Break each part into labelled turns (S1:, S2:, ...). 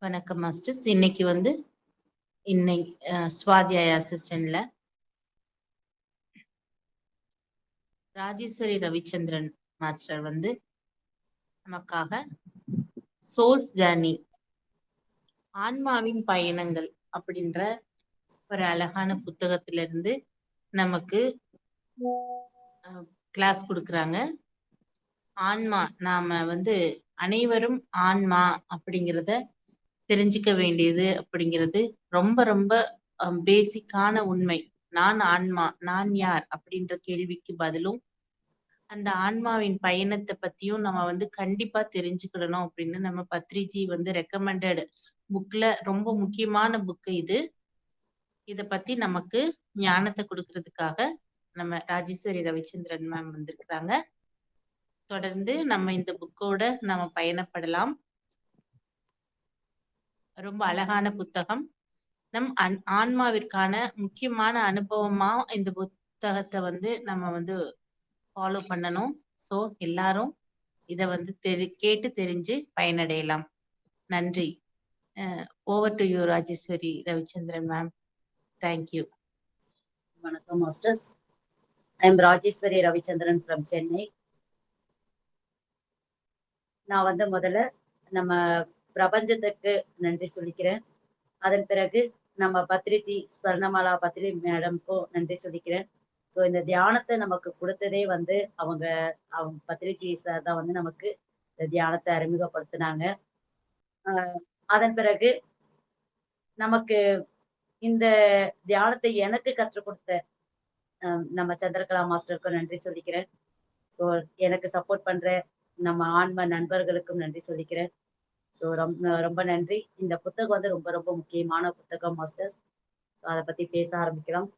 S1: வணக்கம் மாஸ்டர்ஸ். இன்னைக்கு வந்து ஸ்வாத்தியாய செஷன்ல ராஜேஸ்வரி ரவிச்சந்திரன் மாஸ்டர் வந்து நமக்காக சோல்ஸ் ஜர்னி, ஆன்மாவின் பயணங்கள் அப்படின்ற ஒரு அழகான புத்தகத்திலிருந்து நமக்கு கிளாஸ் கொடுக்குறாங்க. ஆன்மா, நாம வந்து அனைவரும் ஆன்மா அப்படிங்கிறத தெரிஞ்சுக்க வேண்டியது அப்படிங்கிறது ரொம்ப ரொம்ப பேசிக்கான உண்மை. நான் ஆன்மா, நான் யார் அப்படின்ற கேள்விக்கு பதிலும், அந்த ஆன்மாவின் பயணத்தை பத்தியும் நம்ம வந்து கண்டிப்பா தெரிஞ்சுக்கிடணும் அப்படின்னு நம்ம பத்ரிஜி வந்து ரெக்கமெண்டட் புக்ல ரொம்ப முக்கியமான புக் இது. இத பத்தி நமக்கு ஞானத்தை கொடுக்கறதுக்காக நம்ம ராஜேஸ்வரி ரவிச்சந்திரன் மேம் வந்திருக்கிறாங்க. தொடர்ந்து நம்ம இந்த புக்கோட நம்ம பயணப்படலாம். ரொம்ப அழகான புத்தகம். நம் ஆன்மாவிற்கான முக்கியமான அனுபவமா இந்த புத்தகத்தை வந்து நம்ம வந்து ஃபாலோ பண்ணணும். ஸோ எல்லாரும் இத வந்து கேட்டு தெரிஞ்சு பயனடையலாம். நன்றி. Over to you Rajeswari Ravichandran ma'am. Thank you.
S2: வணக்கம் masters. I am Rajeswari Ravichandran from Chennai. நான் வந்து முதல்ல நம்ம பிரபஞ்சத்துக்கு நன்றி சொல்லிக்கிறேன். அதன் பிறகு நம்ம பத்ரிஜி ஸ்வர்ணமாலா பத்ரி மேடம்க்கும் நன்றி சொல்லிக்கிறேன். ஸோ இந்த தியானத்தை நமக்கு கொடுத்ததே வந்து அவங்க பத்ரிஜி சார் தான் வந்து நமக்கு இந்த தியானத்தை அறிமுகப்படுத்தினாங்க. அதன் பிறகு நமக்கு இந்த தியானத்தை எனக்கு கற்றுக் கொடுத்த நம்ம சந்திரகலா மாஸ்டருக்கும் நன்றி சொல்லிக்கிறேன். ஸோ எனக்கு சப்போர்ட் பண்ற நம்ம ஆன்ம நண்பர்களுக்கும் நன்றி சொல்லிக்கிறேன். ஸோ ரொம்ப நன்றி. இந்த புத்தகம் வந்து ரொம்ப ரொம்ப முக்கியமான புத்தகம் மாஸ்டர்ஸ். ஸோ அதை பத்தி பேச ஆரம்பிக்கலாம்.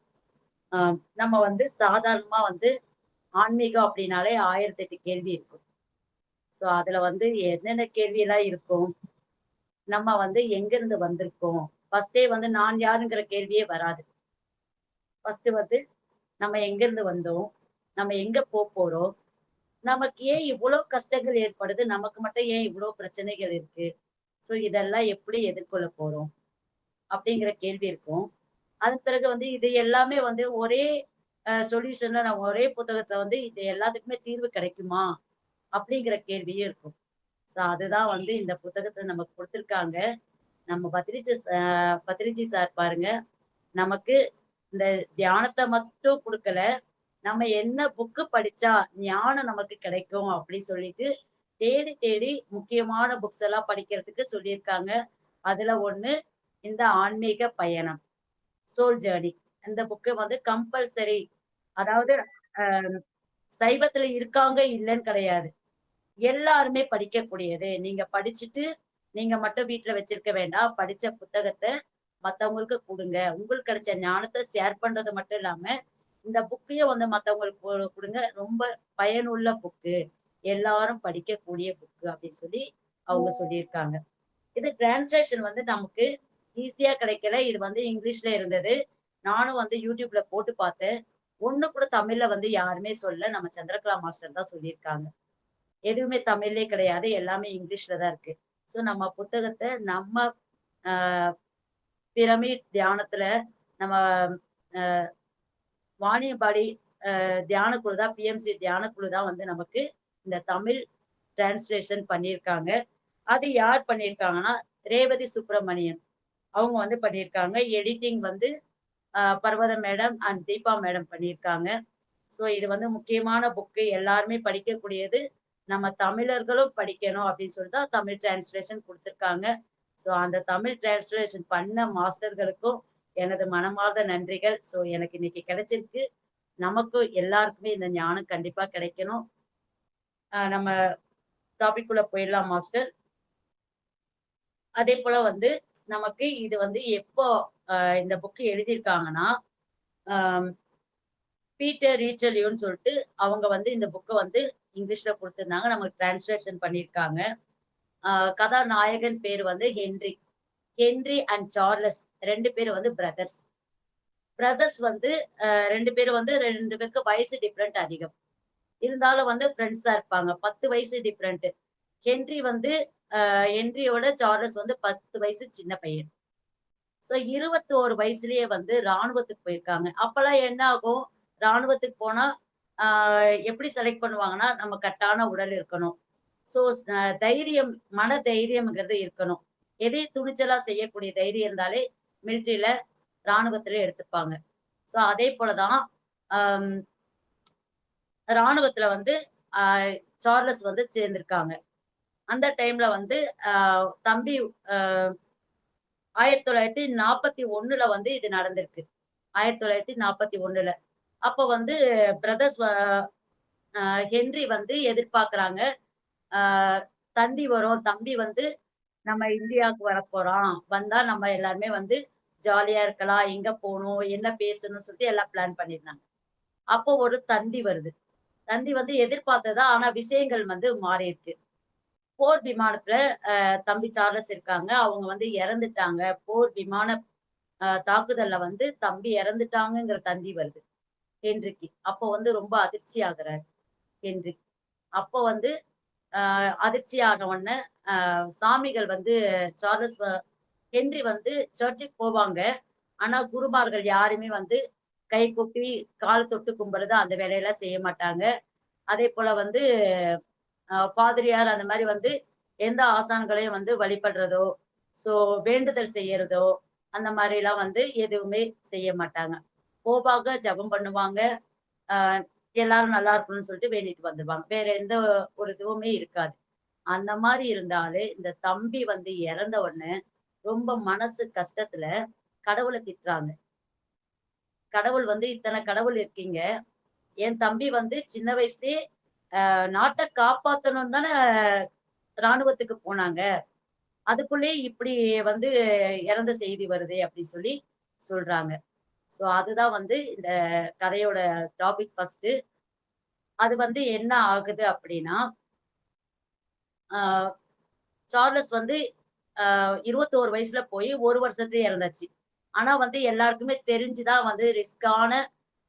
S2: நம்ம வந்து சாதாரணமா வந்து ஆன்மீகம் அப்படின்னாலே 1008 கேள்வி இருக்கும். ஸோ அதுல வந்து என்னென்ன கேள்வி எல்லாம் இருக்கும், நம்ம வந்து எங்க இருந்து வந்திருக்கோம், ஃபர்ஸ்டே வந்து நான் யாருங்கிற கேள்வியே வராது. ஃபர்ஸ்ட் வந்து நம்ம எங்க இருந்து வந்தோம், நம்ம எங்க போறோம், நமக்கு ஏன் இவ்வளவு கஷ்டங்கள் ஏற்படுது, நமக்கு மட்டும் ஏன் இவ்வளவு பிரச்சனைகள் இருக்கு, சோ இதெல்லாம் எப்படி எதிர்கொள்ள போறோம் அப்படிங்கிற கேள்வி இருக்கும். அதன் பிறகு வந்து இது எல்லாமே வந்து ஒரே சொல்யூஷன்ல நம்ம ஒரே புத்தகத்துல வந்து இது எல்லாத்துக்குமே தீர்வு கிடைக்குமா அப்படிங்கிற கேள்வியும் இருக்கும். சோ அதுதான் வந்து இந்த புத்தகத்துல நமக்கு கொடுத்திருக்காங்க. நம்ம பத்ரிஜி சார் பாருங்க, நமக்கு இந்த தியானத்தை மட்டும் கொடுக்கல, நம்ம என்ன புக்கு படிச்சா ஞானம் நமக்கு கிடைக்கும் அப்படின்னு சொல்லிட்டு தேடி தேடி முக்கியமான புக்ஸ் எல்லாம் படிக்கிறதுக்கு சொல்லியிருக்காங்க. அதுல ஒண்ணு இந்த ஆன்மீக பயணம், சோல் ஜேர்னி. இந்த புக்கு வந்து கம்பல்சரி, அதாவது சைவத்துல இருக்காங்க இல்லைன்னு கிடையாது, எல்லாருமே படிக்கக்கூடியது. நீங்க படிச்சுட்டு நீங்க மட்டும் வீட்டுல வச்சிருக்க வேண்டாம், படிச்ச புத்தகத்தை மத்தவங்களுக்கு கொடுங்க. உங்களுக்கு கிடைச்ச ஞானத்தை ஷேர் பண்றது மட்டும் இல்லாம இந்த புக்கையும் வந்து மத்தவங்களுக்கு கொடுங்க. ரொம்ப பயனுள்ள புக்கு, எல்லாரும் படிக்கக்கூடிய புக்கு அப்படின்னு சொல்லி அவங்க சொல்லியிருக்காங்க. இது டிரான்ஸ்லேஷன் வந்து நமக்கு ஈஸியா கிடைக்கல. இது வந்து இங்கிலீஷ்ல இருந்தது. நானும் வந்து யூடியூப்ல போட்டு பார்த்தேன். ஒண்ணு கூட தமிழ்ல வந்து யாருமே சொல்ல, நம்ம சந்திரகலா மாஸ்டர் தான் சொல்லியிருக்காங்க. எதுவுமே தமிழ்லயே கிடையாது, எல்லாமே இங்கிலீஷ்ல தான் இருக்கு. சோ நம்ம புத்தகத்தை நம்ம பிரமிட் தியானத்துல நம்ம வாணியம்பாடி தியான குழு தான், பிஎம்சி தியான குழு தான் வந்து நமக்கு இந்த தமிழ் டிரான்ஸ்லேஷன் பண்ணியிருக்காங்க. அது யார் பண்ணியிருக்காங்கன்னா ரேவதி சுப்பிரமணியன் அவங்க வந்து பண்ணியிருக்காங்க. எடிட்டிங் வந்து பர்வத மேடம் அண்ட் தீபா மேடம் பண்ணியிருக்காங்க. ஸோ இது வந்து முக்கியமான புக்கு, எல்லாருமே படிக்கக்கூடியது, நம்ம தமிழர்களும் படிக்கணும் அப்படின்னு சொல்லிட்டு தான் தமிழ் டிரான்ஸ்லேஷன் கொடுத்துருக்காங்க. ஸோ அந்த தமிழ் டிரான்ஸ்லேஷன் பண்ண மாஸ்டர்களுக்கும் எனது மனமார்ந்த நன்றிகள். ஸோ எனக்கு இன்னைக்கு கிடைச்சிருக்கு. நமக்கு எல்லாருக்குமே இந்த ஞானம் கண்டிப்பா கிடைக்கணும். நம்ம டாபிக் குள்ள போயிடலாம் மாஸ்டர். அதே போல வந்து நமக்கு இது வந்து எப்போ இந்த புக்கு எழுதியிருக்காங்கன்னா, பீட்டர் ரீச்சலியோன்னு சொல்லிட்டு அவங்க வந்து இந்த புக்கை வந்து இங்கிலீஷ்ல கொடுத்திருந்தாங்க, நமக்கு டிரான்ஸ்லேஷன் பண்ணியிருக்காங்க. கதாநாயகன் பேர் வந்து ஹென்றி அண்ட் சார்லஸ், 2 பேர் வந்து பிரதர்ஸ் வந்து 2 பேரும் வந்து 2 பேருக்கு வயசு டிஃப்ரெண்ட் அதிகம். இருந்தாலும் வந்து ஃப்ரெண்ட்ஸா இருப்பாங்க. 10 வயசு டிஃப்ரெண்ட். ஹென்றி வந்து ஹென்ரியோட சார்லஸ் வந்து 10 வயசு சின்ன பையன். சோ 21 வயசுலயே வந்து ராணுவத்துக்கு போயிருக்காங்க. அப்பல்லாம் என்ன ஆகும்? ராணுவத்துக்கு போனா, ஆ எப்படி செலக்ட் பண்ணுவாங்கன்னா, நம்ம கட்டான உடல் இருக்கணும். சோ தைரியம், மன தைரியம்ங்கிறது இருக்கணும். எதையும் துணிச்சலா செய்யக்கூடிய தைரியம் இருந்தாலே மிலிட்டரில, ராணுவத்தில எடுத்துப்பாங்க. சோ அதே போல தான் அம் ராணுவத்தில வந்து அ சார்லஸ் வந்து சேர்ந்திருக்காங்க. அந்த டைம்ல வந்து அ தம்பி அ 1941ல வந்து இது நடந்திருக்கு. 1941ல. அப்ப வந்து பிரதர்ஸ் அ ஹென்றி வந்து எதிர்பார்க்குறாங்க. ஆ தந்தி வரும். தம்பி வந்து நம்ம இந்தியாவுக்கு வரப்போறான். வந்தா நம்ம எல்லாருமே வந்து ஜாலியா இருக்கலாம். எங்க போணும்? என்ன பேசணும்னு சொல்லிட்டு எல்லாம் பிளான் பண்ணியிருந்தாங்க. அப்போ ஒரு தந்தி வருது. தந்தி வந்து எதிர்பார்த்தது தான். ஆனா விஷயங்கள் வந்து மாறியிருக்கு. போர் விமானத்துல தம்பி சார்லஸ் இருக்காங்க. அவங்க வந்து இறந்துட்டாங்க. போர் விமான தாக்குதல்ல வந்து தம்பி இறந்துட்டாங்கங்கிற தந்தி வருது ஹென்றிக்கு. அப்போ வந்து ரொம்ப அதிர்ச்சி ஆகுறாரு ஹென்றி. அப்போ வந்து அதிர்ச்சி ஆன உடனே சாமிகள் வந்து சார்லஸ் ஹென்றி வந்து சர்ச்சுக்கு போவாங்க. ஆனா குருமார்கள் யாருமே வந்து கைகூப்பி கால் தொட்டு கும்பிடுறது அந்த வேலையெல்லாம் செய்ய மாட்டாங்க. அதேபோல வந்து பாதிரியார் அந்த மாரி வந்து எந்த ஆசான்களையும் வந்து வழிபடுறதோ, சோ வேண்டுதல் செய்யறதோ, அந்த மாரிலாம் வந்து எதுவுமே செய்ய மாட்டாங்க. போவாங்க, ஜெபம் பண்ணுவாங்க. அ எல்லாரும் நல்லா இருக்கணும்னு சொல்லிட்டு வேண்டிட்டு வந்துருவாங்க. வேற எந்த ஒரு இதுவுமே இருக்காது. அந்த மாரி இருந்தாலே, இந்த தம்பி வந்து இறந்த உடனே ரொம்ப மனசு கஷ்டத்துல கடவுள திட்டுறாங்க. கடவுள் வந்து இத்தன கடவுள் இருக்கீங்க. என் தம்பி வந்து சின்ன வயசுலயே நாட்ட காப்பாத்தணும்னு தானே ராணுவத்துக்கு போனாங்க. அதுக்குள்ளயே இப்படி வந்து இறந்த செய்தி வருதே அப்படி சொல்லி சொல்றாங்க. சோ அதுதான் வந்து இந்த கதையோட டாபிக் ஃபர்ஸ்ட்டு. அது வந்து என்ன ஆகுது அப்படின்னா, ஆ சார்லஸ் வந்து 21 வயசுல போய் 1 வருஷத்துலயே இறந்தாச்சு. ஆனா வந்து எல்லாருக்குமே தெரிஞ்சு தான் வந்து ரிஸ்க்கான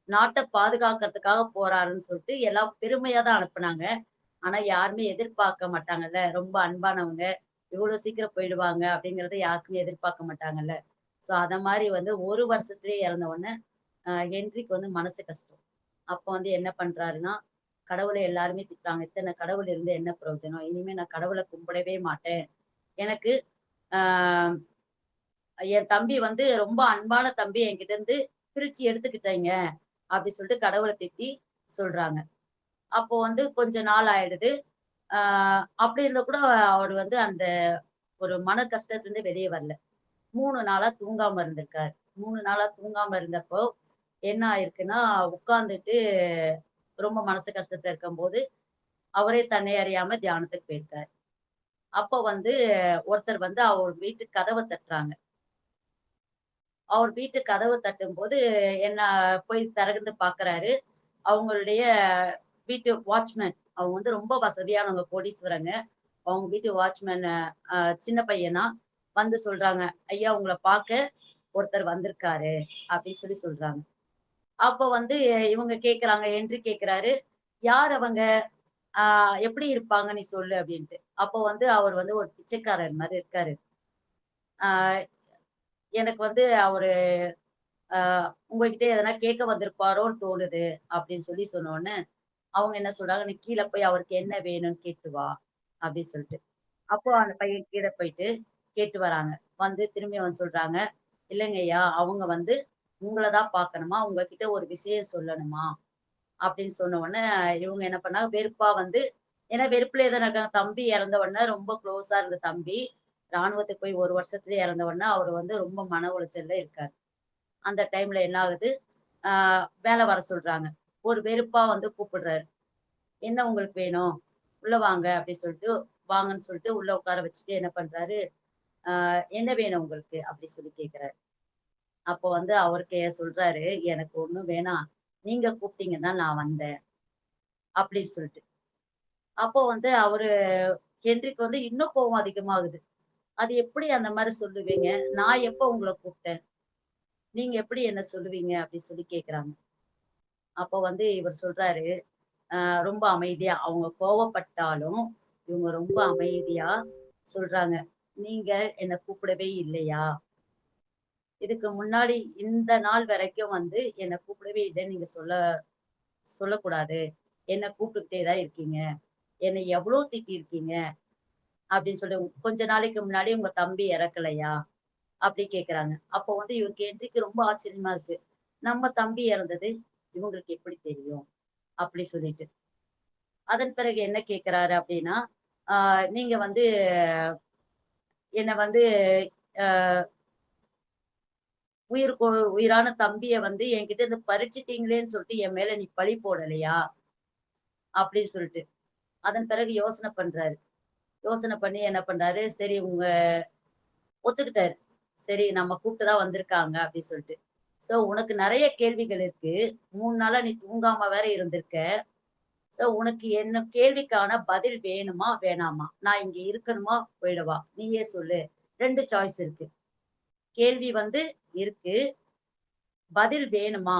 S2: நாட்ட பாதுகாக்கிறதுக்காக போறாருன்னு சொல்லிட்டு எல்லாம் பெருமையா தான் அனுப்புனாங்க. ஆனா யாருமே எதிர்பார்க்க மாட்டாங்கல்ல. ரொம்ப அன்பானவங்க. இவ்வளோ சீக்கிரம் போயிடுவாங்க அப்படிங்கிறத யாருக்குமே எதிர்பார்க்க மாட்டாங்கல்ல. சோ அத மாரி வந்து 1 வருஷத்திலேயே இறந்த உடனே ஹென்றிக்கு வந்து மனசு கஷ்டம். அப்ப வந்து என்ன பண்றாருன்னா, கடவுள எல்லாருமே திட்டுறாங்க. இத்தன கடவுள் இருந்து என்ன பிரயோஜனம்? இனிமே நான் கடவுள கும்பிடவே மாட்டேன். எனக்கு ஆ என் தம்பி வந்து ரொம்ப அன்பான தம்பி என்கிட்ட இருந்து பிரிச்சு எடுத்துக்கிட்டீங்க. அப்படி சொல்லிட்டு கடவுள திட்டி சொல்றாங்க. அப்போ வந்து கொஞ்ச நாள் ஆயிடுது. ஆ அப்படி இருந்த கூட அவரு வந்து அந்த ஒரு மன கஷ்டத்துலருந்து வெளிய வரல. 3 நாளா தூங்காம இருந்திருக்காரு. 3 நாளா தூங்காம இருந்தப்போ, என்ன ஆயிருக்குன்னா, உட்கார்ந்துட்டு ரொம்ப மனசு கஷ்டத்துல இருக்கும்போது, அவரே தன்னை அறியாம தியானத்துக்கு போயிருக்காரு. அப்போ வந்து ஒருத்தர் வந்து அவர் வீட்டு கதவ தட்டுறாங்க. அவர் வீட்டு கதவ தட்டும்போது, என்ன போய் திறந்து பார்க்குறாரு. அவங்களுடைய வீட்டு வாட்ச்மேன். அவங்க வந்து ரொம்ப வசதியானவங்க, கோடீஸ்வரங்க. அவங்க வீட்டு வாட்ச்மேன் சின்ன பையன் தான். வந்து சொல்றாங்க, "ஐயா உங்கள பார்க்க ஒருத்தர் வந்திருக்காரு." அப்படி சொல்லி சொல்றாங்க. அப்ப வந்து இவங்க கேட்கறாங்க, ஹென்றி கேட்கிறாரு, "யார் அவங்க? ஆ எப்படி இருப்பாங்க நீ சொல்லு" அப்படின்ட்டு. அப்போ வந்து அவர் வந்து ஒரு பிச்சைக்காரர் மாரி இருக்காரு. ஆ எனக்கு வந்து அவரு ஆ உங்ககிட்ட எதனா கேட்க வந்திருப்பாரோன்னு தோணுது அப்படின்னு சொல்லி சொன்னோனே, அவங்க என்ன சொல்றாங்க, "நீ கீழ போய் அவருக்கு என்ன வேணும்னு கேட்டு வா" அப்படின்னு சொல்லிட்டு. அப்போ அந்த பையன் கீழ போயிட்டு கேட்டு வராங்க. வந்து திரும்பி வந்து சொல்றாங்க, "இல்லைங்கய்யா, அவங்க வந்து உங்கள தான் பார்க்கணுமா, உங்ககிட்ட ஒரு விஷயம் சொல்லணுமா" அப்படின்னு சொன்ன உடனே, இவங்க என்ன பண்ணாங்க, வெறுப்பா வந்து ஏன்னா வெறுப்புலயே தானே இருக்காங்க. தம்பி இறந்த உடனே ரொம்ப குளோஸா இருந்த தம்பி, ராணுவத்துக்கு போய் 1 வருஷத்துலயே இறந்த உடனே, அவரு வந்து ரொம்ப மன உளைச்சல்ல இருக்காரு. அந்த டைம்ல என்ன ஆகுது, ஆ மேல வர சொல்றாங்க. ஒரு வெறுப்பா வந்து கூப்பிடுறாரு. "என்ன உங்களுக்கு வேணும்? உள்ள வாங்க" அப்படி சொல்லிட்டு வாங்கன்னு சொல்லிட்டு உள்ள உட்கார வச்சுட்டு என்ன பண்றாரு, "என்ன வேணும் உங்களுக்கு?" அப்படி சொல்லி கேட்கிறாரு. அப்போ வந்து அவருக்கு சொல்றாரு, "எனக்கு ஒண்ணும் வேணாம். நீங்க கூப்பிட்டீங்க தான் நான் வந்தேன்." அப்படின்னு சொல்லிட்டு. அப்போ வந்து அவரு ஹென்றிக்கு வந்து இன்னும் கோவம் அதிகமாகுது. "அது எப்படி அந்த மாரி சொல்லுவீங்க? நான் எப்போ உங்கள கூப்பிட்டேன்? நீங்க எப்படி என்ன சொல்லுவீங்க?" அப்படி சொல்லி கேட்கிறாங்க. அப்போ வந்து இவர் சொல்றாரு, ரொம்ப அமைதியா, அவங்க கோவப்பட்டாலும், இவங்க ரொம்ப அமைதியா, சொல்றாங்க, "நீங்க என்ன கூப்பிடவே இல்லையா? இதுக்கு முன்னாடி இந்த நாள் வரைக்கும் வந்து என்ன கூப்பிடவே இல்லன்னு நீங்க சொல்லக்கூடாது. என்ன கூப்பிட்டுக்கிட்டே தான் இருக்கீங்க. என்ன எவ்ளோ திட்டியிருக்கீங்க?" அப்படின்னு சொல்லி, "கொஞ்ச நாளைக்கு முன்னாடி உங்க தம்பி இறக்கலையா?" அப்படி கேட்கறாங்க. அப்போ வந்து இவருக்கு ஹென்றிக்கு ரொம்ப ஆச்சரியமா இருக்கு. நம்ம தம்பி இறந்தது இவங்களுக்கு எப்படி தெரியும்? அப்படி சொல்லிட்டு. அதன் பிறகு என்ன கேட்கிறாரு அப்படின்னா, நீங்க வந்து என்ன வந்து அ உயிரான தம்பிய வந்து என்கிட்ட இருந்து பறிச்சுட்டீங்களேன்னு சொல்லிட்டு என் மேல நீ பழி போடலையா? அப்படின்னு சொல்லிட்டு. அதன் பிறகு யோசனை பண்றாரு. யோசனை பண்ணி என்ன பண்றாரு, சரி ஒத்துக்கிட்டாரு. சரி நம்ம கூப்பிட்டு தான் வந்திருக்காங்க அப்படி சொல்லிட்டு. உனக்கு நெறைய கேள்விகள் இருக்கு. 3 நாளா நீ தூங்காம வேற இருந்திருக்க. உனக்கு என்ன கேள்விக்கான பதில் வேணுமா? வேணாமா? நான் இங்க இருக்கணுமா? போயிடவா? நீயே சொல்லு. 2 சாய்ஸ் இருக்கு. கேள்வி வந்து இருக்கு. பதில் வேணுமா?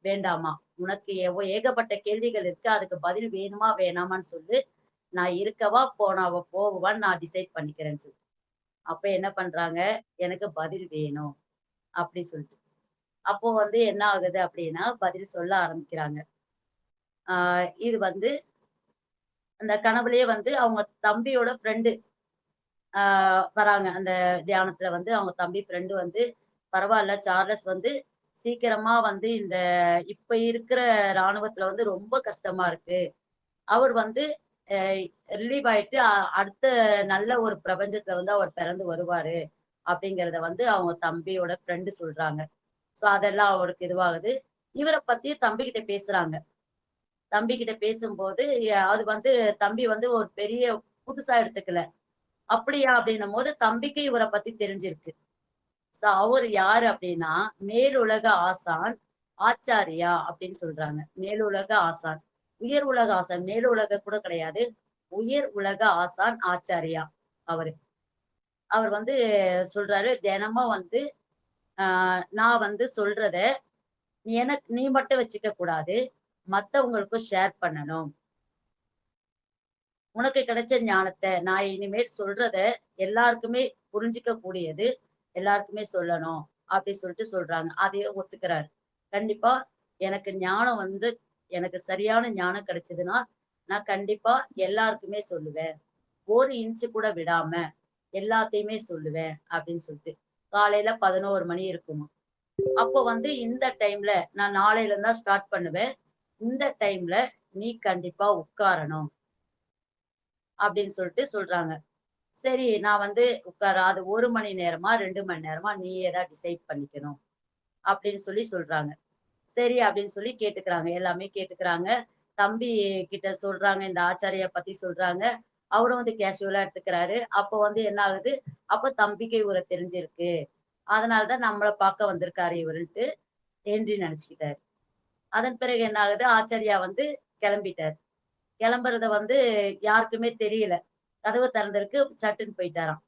S2: வேண்டாமா? உனக்கு ஏகப்பட்ட கேள்விகள் இருக்கு. அதுக்கு பதில் வேணுமா? வேணாமான்னு சொல்லு. நான் இருக்கவா? போகவான்னு நான் டிசைட் பண்ணிக்கிறேன்னு சொல்லு. அப்ப என்ன பண்றாங்க, எனக்கு பதில் வேணும். அப்படி சொல்லிட்டு. அப்போ வந்து என்ன ஆகுது அப்படின்னா, பதில் சொல்ல ஆரம்பிக்கிறாங்க. ஆ இது வந்து அந்த கனவுலயே வந்து அவங்க தம்பியோட ஃப்ரெண்டு ஆ வராங்க. அந்த தியானத்துல வந்து அவங்க தம்பி ஃப்ரெண்டு வந்து, "பரவால்ல சார்லஸ் வந்து சீக்கிரமா வந்து இப்ப இருக்கிற ராணுவத்துல வந்து ரொம்ப கஷ்டமா இருக்கு. அவர் வந்து அ ரிலீவ் ஆயிட்டு அடுத்த நல்ல ஒரு பிரபஞ்சத்துல வந்து அவர் பிறந்து வருவாரு." அப்படிங்கிறத வந்து அவங்க தம்பியோட ஃப்ரெண்டு சொல்றாங்க. அதெல்லாம் அவருக்கு இதுவாகுது. இவர பத்தி தம்பிகிட்ட பேசுறாங்க. தம்பிகிட்ட பேசும்போது, அது வந்து தம்பி வந்து ஒரு பெரிய புதுசா எடுத்துக்கல. "அப்படியா?" அப்படின்னும்போது தம்பிக்கு இவர பத்தி தெரிஞ்சிருக்கு. அவரு யாரு அப்படின்னா, மேலுலக ஆசான் ஆச்சாரியா அப்படின்னு சொல்றாங்க. மேலுலக ஆசான். உயர் உலக ஆசான். மேல் உலக கூட கிடையாது. உயர் உலக ஆசான் ஆச்சாரியா அவரு. அவர் வந்து சொல்றாரு, "தினமும் வந்து நான் வந்து சொல்றத நீ மட்டும் வச்சுக்க கூடாது. மத்தவங்களுக்கும் ஷேர் பண்ணணும். உனக்கு கிடைச்ச ஞானத்த நான் இனிமேல் சொல்றத எல்லாருக்குமே புரிஞ்சுக்க கூடியது. எல்லாருக்குமே சொல்லணும்." அப்படி சொல்லிட்டு சொல்றாங்க. அதையும் ஒத்துக்கிறாரு. கண்டிப்பா எனக்கு ஞானம் வந்து எனக்கு சரியான ஞானம் கிடைச்சதுன்னா, நான் கண்டிப்பா எல்லாருக்குமே சொல்லுவேன். 1 இன்ச் கூட விடாம எல்லாத்தையுமே சொல்லுவேன் அப்படின்னு சொல்லிட்டு. காலையில 11 மணி இருக்குமாம். அப்போ வந்து இந்த டைம்ல நான் நாளையில இருந்து தான் ஸ்டார்ட் பண்ணுவேன். இந்த டைம்ல நீ கண்டிப்பா உட்காரணும் அப்படின்னு சொல்லிட்டு சொல்றாங்க. சரி நான் வந்து அது 1 மணி நேரமா, 2 மணி நேரமா நீயே தான் டிசைட் பண்ணிக்கணும் அப்படின்னு சொல்றாங்க. சரி அப்படின்னு சொல்லி கேட்டுக்கிறாங்க. எல்லாமே கேட்டுக்கிறாங்க. தம்பி கிட்ட சொல்றாங்க. இந்த ஆச்சாரியா பத்தி சொல்றாங்க. அவரும் வந்து கேஷுவலா எடுத்துக்கிறாரு. அப்போ வந்து என்ன ஆகுது, அப்ப தம்பிக்கு இவர தெரிஞ்சிருக்கு. அதனால தான் நம்மள பார்க்க வந்திருக்காரு இவருன்ட்டு ஹென்றி நினைச்சுக்கிட்டாரு. அதன் பிறகு என்ன ஆகுது, ஆச்சாரியா வந்து கிளம்பிட்டாரு. கிளம்புறத வந்து யாருக்குமே தெரியல. கதவு திறந்திருக்கு, சட்டுன்னு போயிட்டாராம்.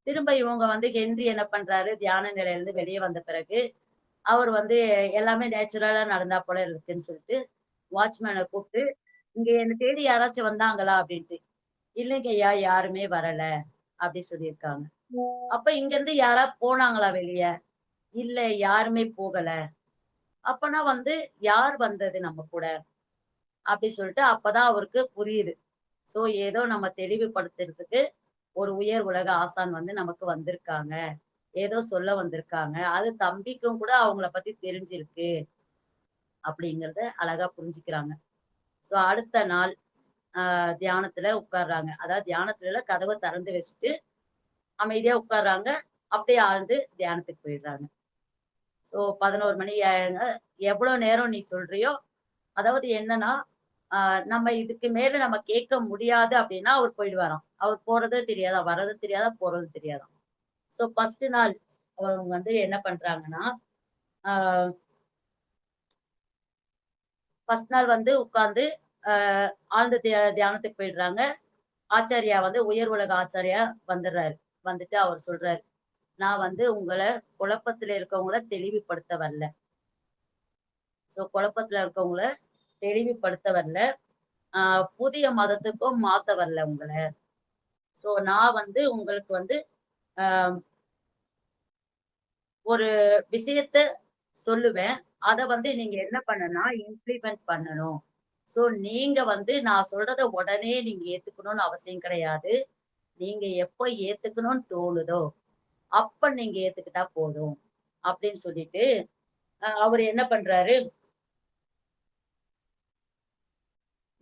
S2: திரும்ப இவங்க வந்து ஹென்றி என்ன பண்றாரு, தியான நிலையிலிருந்து வெளிய வந்த பிறகு, அவர் வந்து எல்லாமே நேச்சுரலா நடந்தா போல இருக்குன்னு சொல்லிட்டு, வாட்ச்மேன கூப்ட்டு, "இங்க என்ன தேடி யாராச்சும் வந்தாங்களா?" அப்படின்ட்டு. "இல்லைங்கய்யா, யாருமே வரல." அப்படி சொல்லியிருக்காங்க. அப்ப இங்கருந்து போனாங்களா வெளிய? "இல்ல, யாருமே போகல." அப்பன்னா வந்து யார் வந்தது நம்ம கூட? அப்படி சொல்லிட்டு அப்பதான் அவருக்கு புரியுது. ஏதோ நம்ம தெளிவுபடுத்துறதுக்கு ஒரு உயர் உலக ஆசான் வந்து நமக்கு வந்திருக்காங்க. ஏதோ சொல்ல வந்திருக்காங்க. அது தம்பிக்கும் கூட அவங்கள பத்தி தெரிஞ்சிருக்கு. அப்படிங்கிறத அழகா புரிஞ்சுக்கிறாங்க. அடுத்த நாள் தியானத்துல உட்கார்றாங்க. அதாவது தியானத்துல கதவ திறந்து வச்சுட்டு அமைதியா உட்கார்றாங்க. அப்படியே ஆழ்ந்து தியானத்துக்கு போயிடுறாங்க. 11 மணி ஆயிருங்க. எவ்வளோ நேரம் நீ சொல்றியோ அதாவது என்னன்னா, ஆ நம்ம இதுக்கு மேல நம்ம கேட்க முடியாது அப்டின்னா, அவர் போயிடுவாராம். அவர் போறதே தெரியாதாம். வர்றதும் தெரியாதாம், போறதும் தெரியாதாம். ஃபர்ஸ்ட் நாள் அவங்க வந்து என்ன பண்றாங்கன்னா, ஆ ஃபர்ஸ்ட் நாள் வந்து உட்கார்ந்து ஆ ஆழ்ந்த தியானத்துக்கு போயிடுறாங்க. ஆச்சாரியா வந்து உயர் உலக ஆச்சாரியா வந்துடுறாரு. வந்துட்டு அவர் சொல்றாரு, "நான் வந்து உங்கள குழப்பத்துல இருக்கவங்கள தெளிவுபடுத்த வரல. குழப்பத்துல இருக்கவங்கள தெளிவுபடுத்த வரல. ஆ புதிய மதத்துக்கும் மாத்த வரல உங்கள. சோ நான் வந்து உங்களுக்கு வந்து ஆஹ் ஒரு விஷயத்த சொல்லுவேன். அத வந்து நீங்க என்ன பண்ணணும்னா இம்ப்ளிமெண்ட் பண்ணணும். சோ நீங்க வந்து நான் சொல்றத உடனே நீங்க ஏத்துக்கணும்னு அவசியம் கிடையாது. நீங்க எப்ப ஏத்துக்கணும்னு தோணுதோ, அப்ப நீங்க ஏத்துக்கிட்டா போதும். அப்படின்னு சொல்லிட்டு, அவரு என்ன பண்றாரு,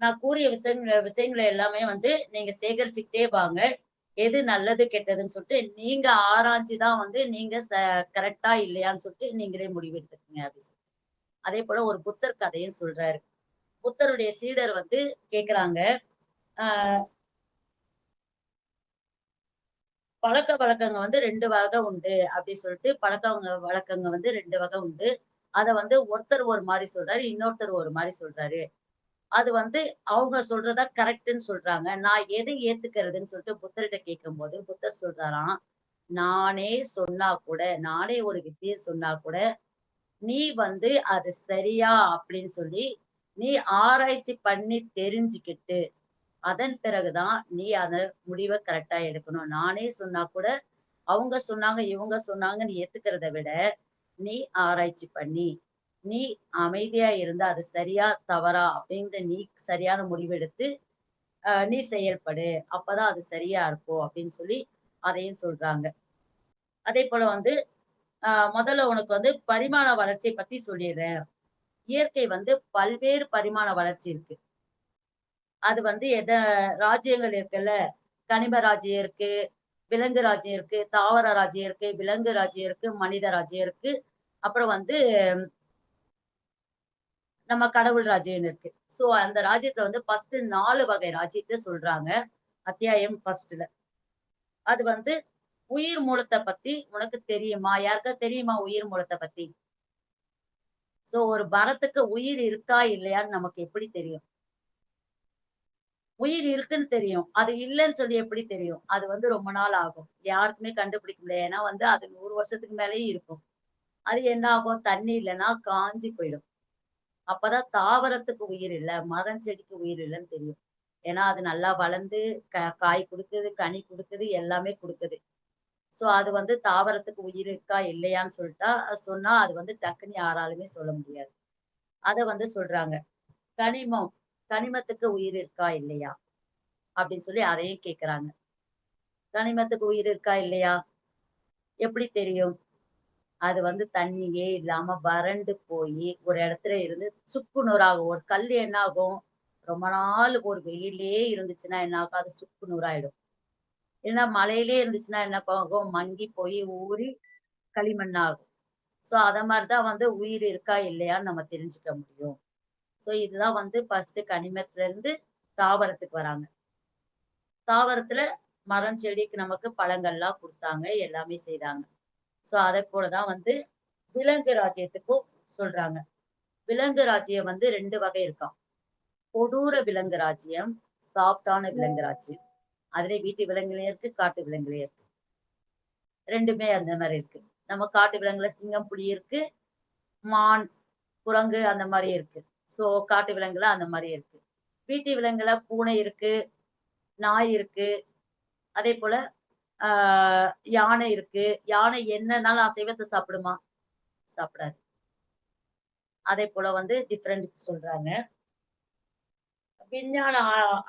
S2: நான் கூறிய விஷயங்கள எல்லாமே வந்து நீங்க சேகரிச்சுக்கிட்டே வாங்க. எது நல்லது, கெட்டதுன்னு சொல்லிட்டு நீங்க ஆராய்ஞ்சு தான் வந்து நீங்க கரெக்ட்டா இல்லையான்னு சொல்லிட்டு நீங்களே முடிவெடுத்துக்கங்க அப்படி சொல்லி. அதேபோல ஒரு புத்தர் கதையும் சொல்றாரு. புத்தருடைய சீடர் வந்து கேட்கிறாங்க, "அ பழக்கவழக்கங்க வந்து 2 வகை உண்டு." அப்படி சொல்லிட்டு வழக்கங்க வந்து 2 வகை உண்டு. அத வந்து ஒருத்தர் ஒரு மாரி சொல்றாரு, இன்னொருத்தர் ஒரு மாரி சொல்றாரு. அது வந்து அவங்க சொல்றத கரெக்ட்ன்னு சொல்றாங்க. நான் எதை ஏத்துக்கிறதுன்னு சொல்லிட்டு புத்தர்ட்ட கேட்கும்போது, புத்தர் சொல்றாராம், "நானே சொன்னா கூட நானே ஒரு வித்திய சொன்னா கூட, நீ வந்து அது சரியா அப்படின்னு சொல்லி, நீ ஆராய்ச்சி பண்ணி தெரிஞ்சுக்கிட்டு, அதன் பிறகு தான் நீ அத முடிவ கரெக்ட்டா எடுக்கணும். நானே சொன்னா கூட, அவங்க சொன்னாங்க, இவங்க சொன்னாங்கன்னு ஏத்துக்கிறத விட, நீ ஆராய்ச்சி பண்ணி, நீ அமைதியா இருந்து அது சரியா, தவறா அப்படின்ற நீ சரியான முடிவெடுத்து, நீ செயல்படு. அப்பதான் அது சரியா இருக்கும்." அப்படின்னு சொல்லி அதையும் சொல்றாங்க. அதேபோல வந்து முதல்ல உனக்கு வந்து பரிமாண வளர்ச்சிய பத்தி சொல்லிர்றேன். இயற்கை வந்து பல்வேறு பரிமாண வளர்ச்சி இருக்கு. அது வந்து ராஜ்யங்கள் இருக்குல்ல. கனிம ராஜ்யம் இருக்கு, விலங்கு ராஜ்யம் இருக்கு, தாவர ராஜ்யம் இருக்கு, விலங்கு ராஜ்யம் இருக்கு, மனித ராஜ்யம் இருக்கு. அப்புறம் வந்து நம்ம கடவுள் ராஜ்யம்னு இருக்கு. சோ அந்த ராஜ்யத்துல வந்து ஃபர்ஸ்ட் 4 வகை ராஜ்யத்த சொல்றாங்க. அத்தியாயம் 1ல. அது வந்து உயிர் மூலத்த பத்தி உனக்கு தெரியுமா? யாருக்காவது தெரியுமா உயிர் மூலத்த பத்தி? சோ ஒரு மரத்துக்கு உயிர் இருக்கா? இல்லையான்னு நமக்கு எப்படி தெரியும்? உயிர் இருக்குன்னு தெரியும். அது இல்லன்னு சொல்லி எப்படி தெரியும்? அது வந்து ரொம்ப நாள் ஆகும். யாருக்குமே கண்டுபிடிக்க முடியாது. ஏன்னா வந்து அது 100 வருஷத்துக்கு மேலயும் இருக்கும். அது என்ன ஆகும்? தண்ணி இல்லன்னா காஞ்சு போயிடும். அப்பதான் தாவரத்துக்கு உயிர் இல்ல, மரம் செடிக்கு உயிர் இல்லன்னு தெரியும். ஏன்னா அது நல்லா வளர்ந்து காய் குடுக்குது, கனி குடுக்குது, எல்லாமே குடுக்குது. சோ அது வந்து தாவரத்துக்கு உயிர் இருக்கா? இல்லையான்னு சொன்னா அது வந்து டக்குன்னு யாராலுமே சொல்ல முடியாது. அத வந்து சொல்றாங்க. கனிமம், கனிமத்துக்கு உயிர் இருக்கா? இல்லையா? அப்படின்னு சொல்லி அதையும் கேட்கறாங்க. கனிமத்துக்கு உயிர் இருக்கா? இல்லையா? எப்படி தெரியும்? அது வந்து தண்ணியே இல்லாம வறண்டு போயி, ஒரு இடத்துல இருந்து சுக்கு நூறாகும். ஒரு கல்லு என்ன ஆகும்? ரொம்ப நாள் ஒரு வெயில்லயே இருந்துச்சுன்னா என்ன ஆகும்? அது சுக்கு நூறாயிடும். இல்லன்னா மழையிலேயே இருந்துச்சுன்னா என்ன ஆகும்? மங்கி போய் ஊறி களிமண்ணாகும். சோ அத மாரி தான் வந்து உயிர் இருக்கா? இல்லையான்னு நம்ம தெரிஞ்சுக்க முடியும். சோ இதுதான் வந்து ஃபர்ஸ்ட் கனிமத்துல இருந்து தாவரத்துக்கு வராங்க. தாவரத்துல மரம், செடிக்கு நமக்கு பழங்கள்லாம் குடுத்தாங்க. எல்லாமே செய்றாங்க. சோ அதே போல தான் வந்து விலங்கு ராஜ்யத்துக்கும் சொல்றாங்க. விலங்கு ராஜ்யம் வந்து 2 வகை இருக்காம். கொடூர விலங்கு ராஜ்யம், சாஃப்ட்டான விலங்கு ராஜ்யம். அதிலே வீட்டு விலங்குலயும் இருக்கு, காட்டு விலங்குலயும் இருக்கு. 2மே அந்த மாரி இருக்கு. நம்ம காட்டு விலங்குல சிங்கம், புலி இருக்கு. மான், குரங்கு அந்த மாரி இருக்கு. சோ காட்டு விலங்குல அந்த மாரி இருக்கு. வீட்டு விலங்குல பூனை இருக்கு, நாய் இருக்கு. அதேபோல ஆ யானை இருக்கு. யானை என்னன்னாலும் அசைவத்த சாப்பிடுமா? சாப்பிடாது. அதேபோல வந்து டிஃபரெண்ட் சொல்றாங்க. விஞ்ஞான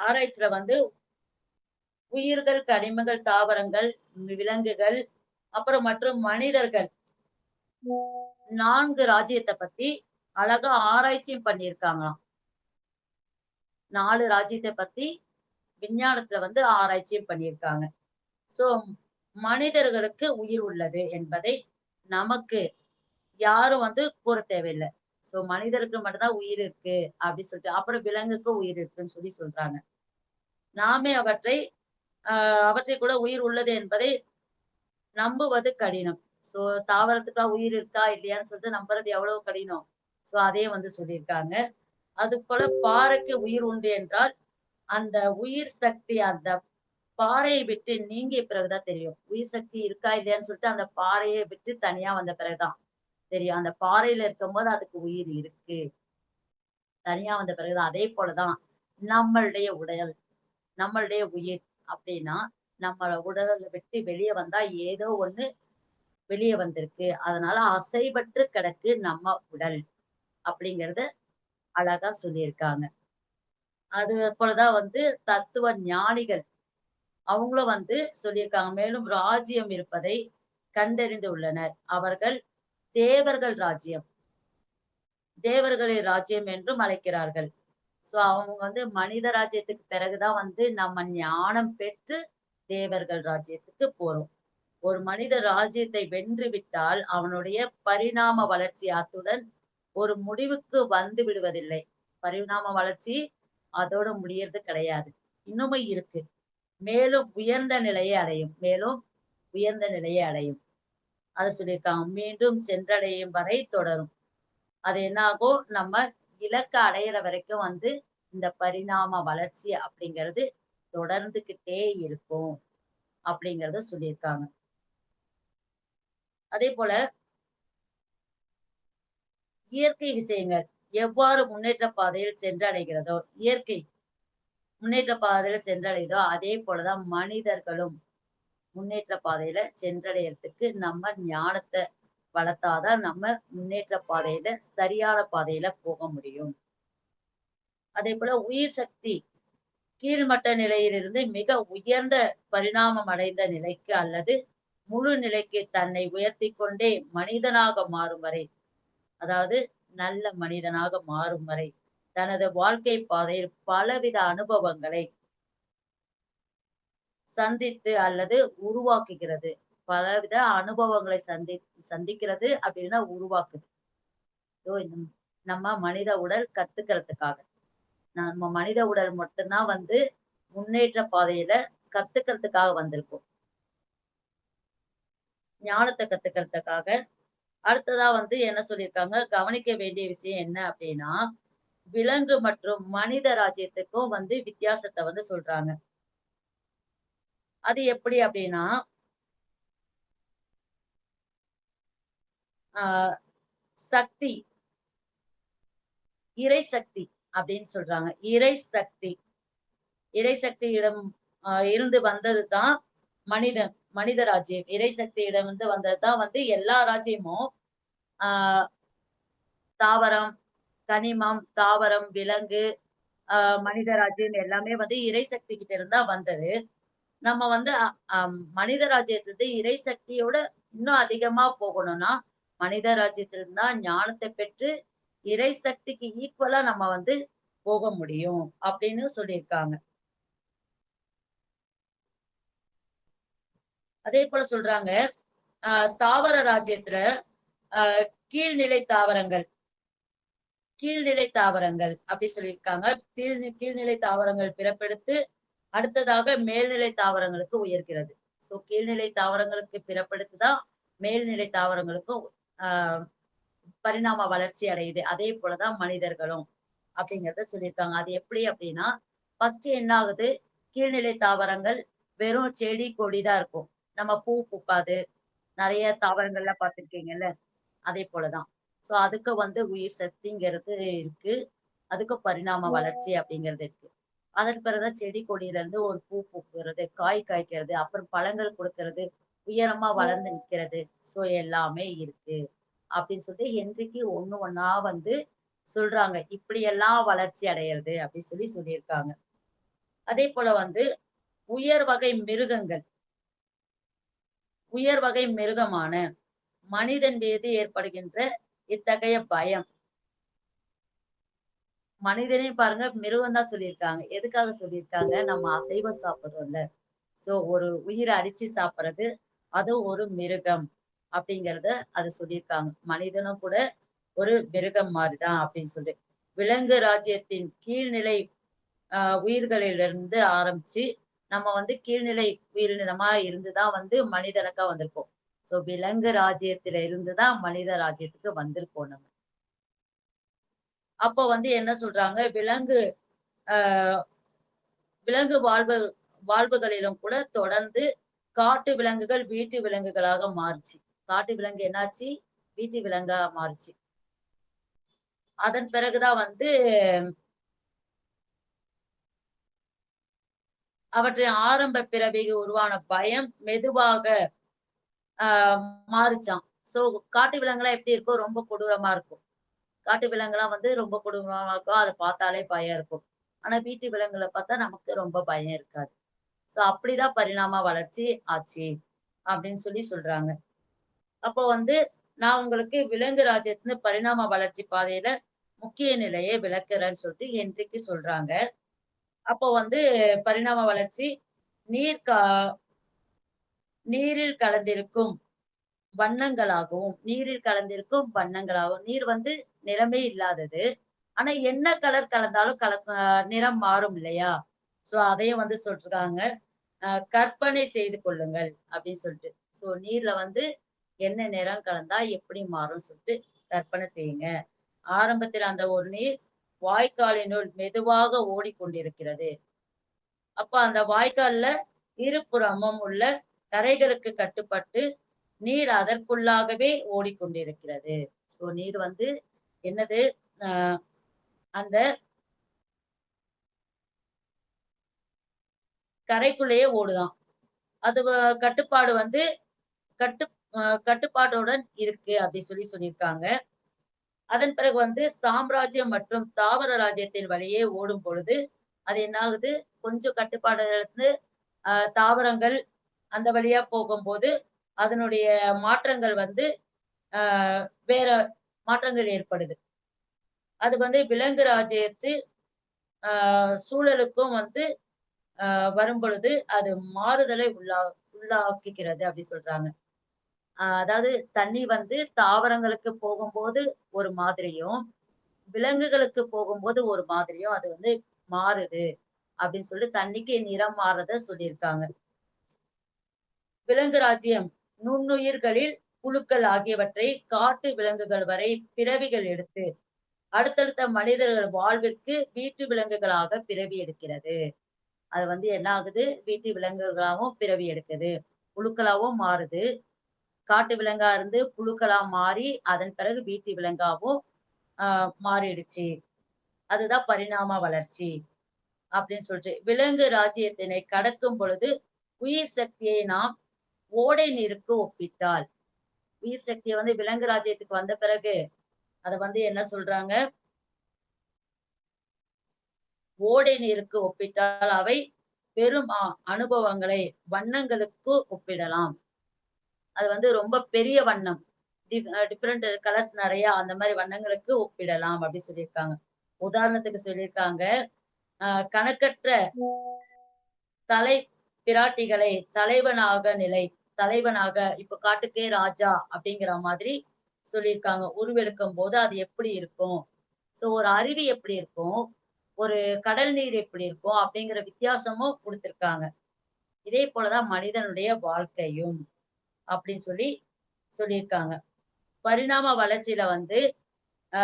S2: ஆராய்ச்சியில வந்து உயிர்கள், கனிமங்கள், தாவரங்கள், விலங்குகள், அப்புறம் மற்றும் மனிதர்கள் 4 ராஜ்யத்த பத்தி அழகா ஆராய்ச்சியும் பண்ணியிருக்காங்களாம். 4 ராஜ்யத்த பத்தி விஞ்ஞானத்துல வந்து ஆராய்ச்சியும் பண்ணியிருக்காங்க. சோ மனிதர்களுக்கு உயிர் உள்ளது என்பதை நமக்கு யாரும் வந்து கூற தேவையில்ல. சோ மனிதருக்கு மட்டும் தான் உயிர் இருக்கு அப்படி சொல்லிட்டு, அப்புறம் விலங்குக்கும் உயிர் இருக்குன்னு சொல்லி சொல்றாங்க. நாமே அ அவற்றை கூட உயிர் உள்ளது என்பதை நம்புவது கடினம். சோ தாவரத்துக்கா உயிர் இருக்கா? இல்லையான்னு சொல்லிட்டு நம்புறது எவ்வளவு கடினம். சோ அதையும் வந்து சொல்லியிருக்காங்க. அதுபோல பாறைக்கு உயிர் உண்டு என்றால், அந்த உயிர் சக்தி அந்த பாறையை விட்டு நீங்கிய பிறகுதான் தெரியும். உயிர் சக்தி இருக்கா? இல்லையான்னு சொல்லிட்டு அந்த பாறைய விட்டு தனியா வந்த பிறகுதான் தெரியும். அந்த பாறையில இருக்கும்போது அதுக்கு உயிர் இருக்கு. தனியா வந்த பிறகுதான். அதே போல தான் நம்மளுடைய உடல், நம்மளுடைய உயிர் அப்படின்னா, நம்ம உடலை விட்டு வெளியே வந்தா ஏதோ ஒண்ணு வெளியே வந்திருக்கு. அதனால அசைவற்று கிடக்கு நம்ம உடல் அப்படிங்கிறத அழகா சொல்லியிருக்காங்க. அது போலதான் வந்து தத்துவ ஞானிகள் அவங்களும் வந்து சொல்லியிருக்காங்க. மேலும் ராஜ்யம் இருப்பதை கண்டறிந்து உள்ளனர். அவர்கள் தேவர்கள் ராஜ்யம். தேவர்களின் ராஜ்யம் என்றும் அழைக்கிறார்கள். சோ அவங்க வந்து மனித ராஜ்யத்துக்கு பிறகுதான் வந்து நம்ம ஞானம் பெற்று தேவர்கள் ராஜ்யத்துக்கு போறோம். ஒரு மனித ராஜ்யத்தை வென்று விட்டால் அவனுடைய பரிணாம வளர்ச்சி அத்துடன் ஒரு முடிவுக்கு வந்து விடுவதில்லை. பரிணாம வளர்ச்சி அதோட முடியறது கிடையாது. இன்னுமே இருக்கு. மேலும் உயர்ந்த நிலையை அடையும். மேலும் உயர்ந்த நிலையை அடையும். அத சொல்லியிருக்காங்க. மீண்டும் சென்றடையும் வரை தொடரும். அது என்ன ஆகும்? நம்ம இலக்க அடையிற வரைக்கும் வந்து இந்த பரிணாம வளர்ச்சி அப்படிங்கிறது தொடர்ந்துகிட்டே இருக்கும். அப்படிங்கிறத சொல்லியிருக்காங்க. அதே போல இயற்கை விஷயங்கள் எவ்வாறு முன்னேற்ற பாதையில் சென்றடைகிறதோ, இயற்கை முன்னேற்ற பாதையில சென்றடையுதோ, அதே போலதான் மனிதர்களும் முன்னேற்ற பாதையில சென்றடையறதுக்கு நம்ம ஞானத்த வளர்த்தாதான் நம்ம முன்னேற்ற பாதையில சரியான பாதையில போக முடியும். அதே போல உயிர் சக்தி கீழ்மட்ட நிலையிலிருந்து மிக உயர்ந்த பரிணாமம் அடைந்த நிலைக்கு அல்லது முழு நிலைக்கு தன்னை உயர்த்திக் கொண்டே மனிதனாக மாறும் வரை, அதாவது நல்ல மனிதனாக மாறும் வரை தனது வாழ்க்கை பாதையில் பலவித அனுபவங்களை சந்தித்து அல்லது உருவாக்குகிறது. பலவித அனுபவங்களை சந்திக்கிறது அப்படின்னா உருவாக்குது. ஸோ நம்ம மனித உடல் கத்துக்கிறதுக்காக. நம்ம மனித உடல் மட்டும்தான் வந்து முன்னேற்ற பாதையில கத்துக்கிறதுக்காக வந்திருக்கோம். ஞானத்த கத்துக்கிறதுக்காக. அடுத்ததா வந்து என்ன சொல்லியிருக்காங்க, கவனிக்க வேண்டிய விஷயம் என்ன அப்படின்னா, விலங்கு மற்றும் மனித ராஜ்யத்துக்கும் வந்து வித்தியாசத்த வந்து சொல்றாங்க. அது எப்படி அப்படின்னா, ஆ சக்தி, இறை சக்தி அப்படின்னு சொல்றாங்க. இறை சக்தி. இறை சக்தியிடம் இருந்து வந்ததுதான் மனிதன், மனித ராஜ்யம். இறை சக்தியிடம் இருந்து வந்ததுதான் வந்து எல்லா ராஜ்யமும் ஆ தாவரம், கனிமம், தாவரம், விலங்கு, மனித ராஜ்யம் எல்லாமே வந்து இறை சக்தி கிட்ட இருந்து தான் வந்தது. நம்ம வந்து மனித ராஜ்யத்திலிருந்து இறை சக்தியோட இன்னும் அதிகமா போகணும்னா, மனித ராஜ்யத்திலிருந்து தான் ஞானத்த பெற்று இறை சக்திக்கு ஈக்குவலா நம்ம வந்து போக முடியும் அப்படின்னு சொல்லியிருக்காங்க. அதே போல சொல்றாங்க, அ தாவர ராஜ்யத்துல அ கீழ்நிலை தாவரங்கள் கீழ்நிலை தாவரங்கள் அப்படி சொல்லியிருக்காங்க. கீழ்நிலை தாவரங்கள் பிறப்பெடுத்து அடுத்ததாக மேல்நிலை தாவரங்களுக்கு உயர்கிறது. சோ கீழ்நிலை தாவரங்களுக்கு பிறப்பெடுத்து தான் மேல்நிலை தாவரங்களுக்கும் ஆஹ் பரிணாம வளர்ச்சி அடையுது. அதே போலதான் மனிதர்களும் அப்படிங்கிறத சொல்லியிருக்காங்க. அது எப்படி அப்படின்னா, ஃபர்ஸ்ட் என்ன ஆகுது? கீழ்நிலை தாவரங்கள் வெறும் செடி கொடி தான் இருக்கும். நம்ம பூ பூக்காது. நிறைய தாவரங்கள்லாம் பார்த்திருக்கீங்கல்ல? அதே போலதான். சோ அதுக்கு வந்து உயிர் சக்திங்கிறது இருக்கு. அதுக்கு பரிணாம வளர்ச்சி அப்படிங்கிறது இருக்கு. அதற்கு பிறகுதான் செடி கொடியில இருந்து ஒரு பூ பூக்குறது, காய் காய்க்கிறது, அப்புறம் பழங்கள் கொடுக்கிறது, உயரமா வளர்ந்து நிக்கிறது. சோ எல்லாமே இருக்கு. அப்படின்னு சொல்லிட்டு என்றைக்கு ஒண்ணு ஒண்ணா வந்து சொல்றாங்க. இப்படியெல்லாம் வளர்ச்சி அடையிறது அப்படின்னு சொல்லியிருக்காங்க. அதே போல வந்து உயர் வகை மிருகங்கள், உயர் வகை மிருகமான மனிதன் மீது ஏற்படுகின்ற இத்தகைய பயம். மனிதனையும் பாருங்க மிருகம் தான் சொல்லியிருக்காங்க. எதுக்காக சொல்லியிருக்காங்க? நம்ம அசைவம் சாப்பிடுறோம்ல. சோ ஒரு உயிரை அடிச்சு சாப்பிடுறது, அது ஒரு மிருகம் அப்படிங்கிறத அது சொல்லியிருக்காங்க. மனிதனும் கூட ஒரு மிருகம் மாதிரிதான் அப்படின்னு சொல்லி. விலங்கு ராஜ்யத்தின் கீழ்நிலை உயிர்களிலிருந்து ஆரம்பிச்சு நம்ம வந்து கீழ்நிலை உயிரினமா இருந்துதான் வந்து மனிதனுக்கா வந்திருக்கோம். சோ விலங்கு ராஜ்யத்தில இருந்துதான் மனித ராஜ்யத்துக்கு வந்திருக்கோம் நம்ம. அப்போ வந்து என்ன சொல்றாங்க? ஆஹ் விலங்கு வாழ்வுகளிலும் கூட தொடர்ந்து காட்டு விலங்குகள் வீட்டு விலங்குகளாக மாறுச்சு. காட்டு விலங்கு என்னாச்சு? வீட்டு விலங்கா மாறுச்சு. அதன் பிறகுதான் வந்து அவற்றின் ஆரம்ப பிறவிக்கு உருவான பயம் மெதுவாக ஆஹ் மாறுச்சாம். சோ காட்டு விலங்குலாம் எப்படி இருக்கும்? ரொம்ப கொடூரமா இருக்கும். காட்டு விலங்குலாம் வந்து ரொம்ப கொடூரமா இருக்கும். அத பார்த்தாலே பயம் இருக்கும். ஆனா வீட்டு விலங்குகள பார்த்தா நமக்கு ரொம்ப பயம் இருக்காது. சோ அப்படிதான் பரிணாம வளர்ச்சி ஆச்சு. அப்படின்னு சொல்லி சொல்றாங்க. அப்போ வந்து நான் உங்களுக்கு விலங்கு ராஜ்யத்தின் பரிணாம வளர்ச்சி பாதையில முக்கிய நிலையை விளக்குறேன்னு சொல்லிட்டு ஹென்றிக்கு சொல்றாங்க. அப்போ வந்து பரிணாம வளர்ச்சி நீர் கா நீரில் கலந்திருக்கும் வண்ணங்களாகவும் நீரில் கலந்திருக்கும் வண்ணங்களாகவும் நீர் வந்து நிறமே இல்லாதது. ஆனா என்ன கலர் கலந்தாலும் நிறம் மாறும் இல்லையா? சோ அதையும் வந்து சொல்றாங்க. கற்பனை செய்து கொள்ளுங்கள் அப்படின்னு சொல்லிட்டு. சோ நீர்ல வந்து என்ன நிறம் கலந்தா எப்படி மாறும்னு சொல்லிட்டு கற்பனை செய்யுங்க. ஆரம்பத்தில் அந்த ஒரு நீர் வாய்க்காலினுள் மெதுவாக ஓடிக்கொண்டிருக்கிறது. அப்ப அந்த வாய்க்கால்ல இருபுறமும் உள்ள கரைகளுக்கு கட்டுப்பட்டு நீர் அதற்குள்ளாகவே ஓடிக்கொண்டிருக்கிறது. சோ நீர் வந்து என்னது? அ அந்த கரைக்குள்ளேயே ஓடுதாம். அது கட்டுப்பாடு வந்து கட்டு கட்டுப்பாட்டுடன் இருக்கு அப்படி சொல்லி சொல்லியிருக்காங்க. அதன் பிறகு வந்து சாம்ராஜ்யம் மற்றும் தாவர ராஜ்யத்தின் வழியே ஓடும் பொழுது, அது என்ன ஆகுது? கொஞ்சம் கட்டுப்பாடு இழந்து தாவரங்கள் அந்த வழியா போகும்போது, அதனுடைய மாற்றங்கள் வந்து அ வேற மாற்றங்கள் ஏற்படுது. அது வந்து விலங்கு ராஜ்யத்து சூழலுக்கும் வந்து வரும்பொழுது, அது மாறுதலை உள்ளாக்குகிறது அப்படி சொல்றாங்க. அதாவது தண்ணி வந்து தாவரங்களுக்கு போகும்போது ஒரு மாதிரியும், விலங்குகளுக்கு போகும்போது ஒரு மாதிரியும் அது வந்து மாறுது அப்படின்னு சொல்லி தண்ணிக்கு நிறம் மாறுறத சொல்லியிருக்காங்க. விலங்கு ராஜ்யம் நுண்ணுயிர்களில் புழுக்கள் ஆகியவற்றை காட்டு விலங்குகள் வரை பிறவிகள் எடுத்து அடுத்தடுத்த மனிதர்கள் வாழ்விற்கு வீட்டு விலங்குகளாக பிறவி எடுக்கிறது. அது வந்து என்ன ஆகுது? வீட்டு விலங்குகளாவும் பிறவி எடுக்குது. புழுக்களாவும் மாறுது. காட்டு விலங்கா இருந்து புழுக்களா மாறி, அதன் பிறகு வீட்டு விலங்காவும் மாறிடுச்சு. அதுதான் பரிணாம வளர்ச்சி அப்படின்னு சொல்லிட்டு. விலங்கு ராஜ்யத்தினை கடக்கும் பொழுது உயிர் சக்தியை நாம் ஓடை நீருக்கு ஒப்பிட்டால், உயிர் சக்திய வந்து விலங்கு ராஜ்யத்துக்கு வந்த பிறகு, அத வந்து என்ன சொல்றாங்க? ஓடை நீருக்கு ஒப்பிட்டால் அவை பெரும் அனுபவங்களை வண்ணங்களுக்கு ஒப்பிடலாம். அது வந்து ரொம்ப பெரிய வண்ணம். டிஃபரெண்ட் கலர்ஸ் நெறைய அந்த மாரி வண்ணங்களுக்கு ஒப்பிடலாம் அப்படி சொல்லியிருக்காங்க. உதாரணத்துக்கு சொல்லியிருக்காங்க, கணக்கற்ற தலை பிராட்டிகளை தலைவனாக இப்ப காட்டுக்கே ராஜா அப்படிங்கிற மாதிரி சொல்லியிருக்காங்க. உருவெடுக்கும்போது அது எப்படி இருக்கும்? சோ ஒரு அருவி எப்படி இருக்கும்? ஒரு கடல் நீர் எப்படி இருக்கும்? அப்படிங்கிற வித்தியாசமும் குடுத்திருக்காங்க. இதே போல தான் மனிதனுடைய வாழ்க்கையும் அப்படின்னு சொல்லி சொல்லியிருக்காங்க. பரிணாம வளர்ச்சியில வந்து ஆ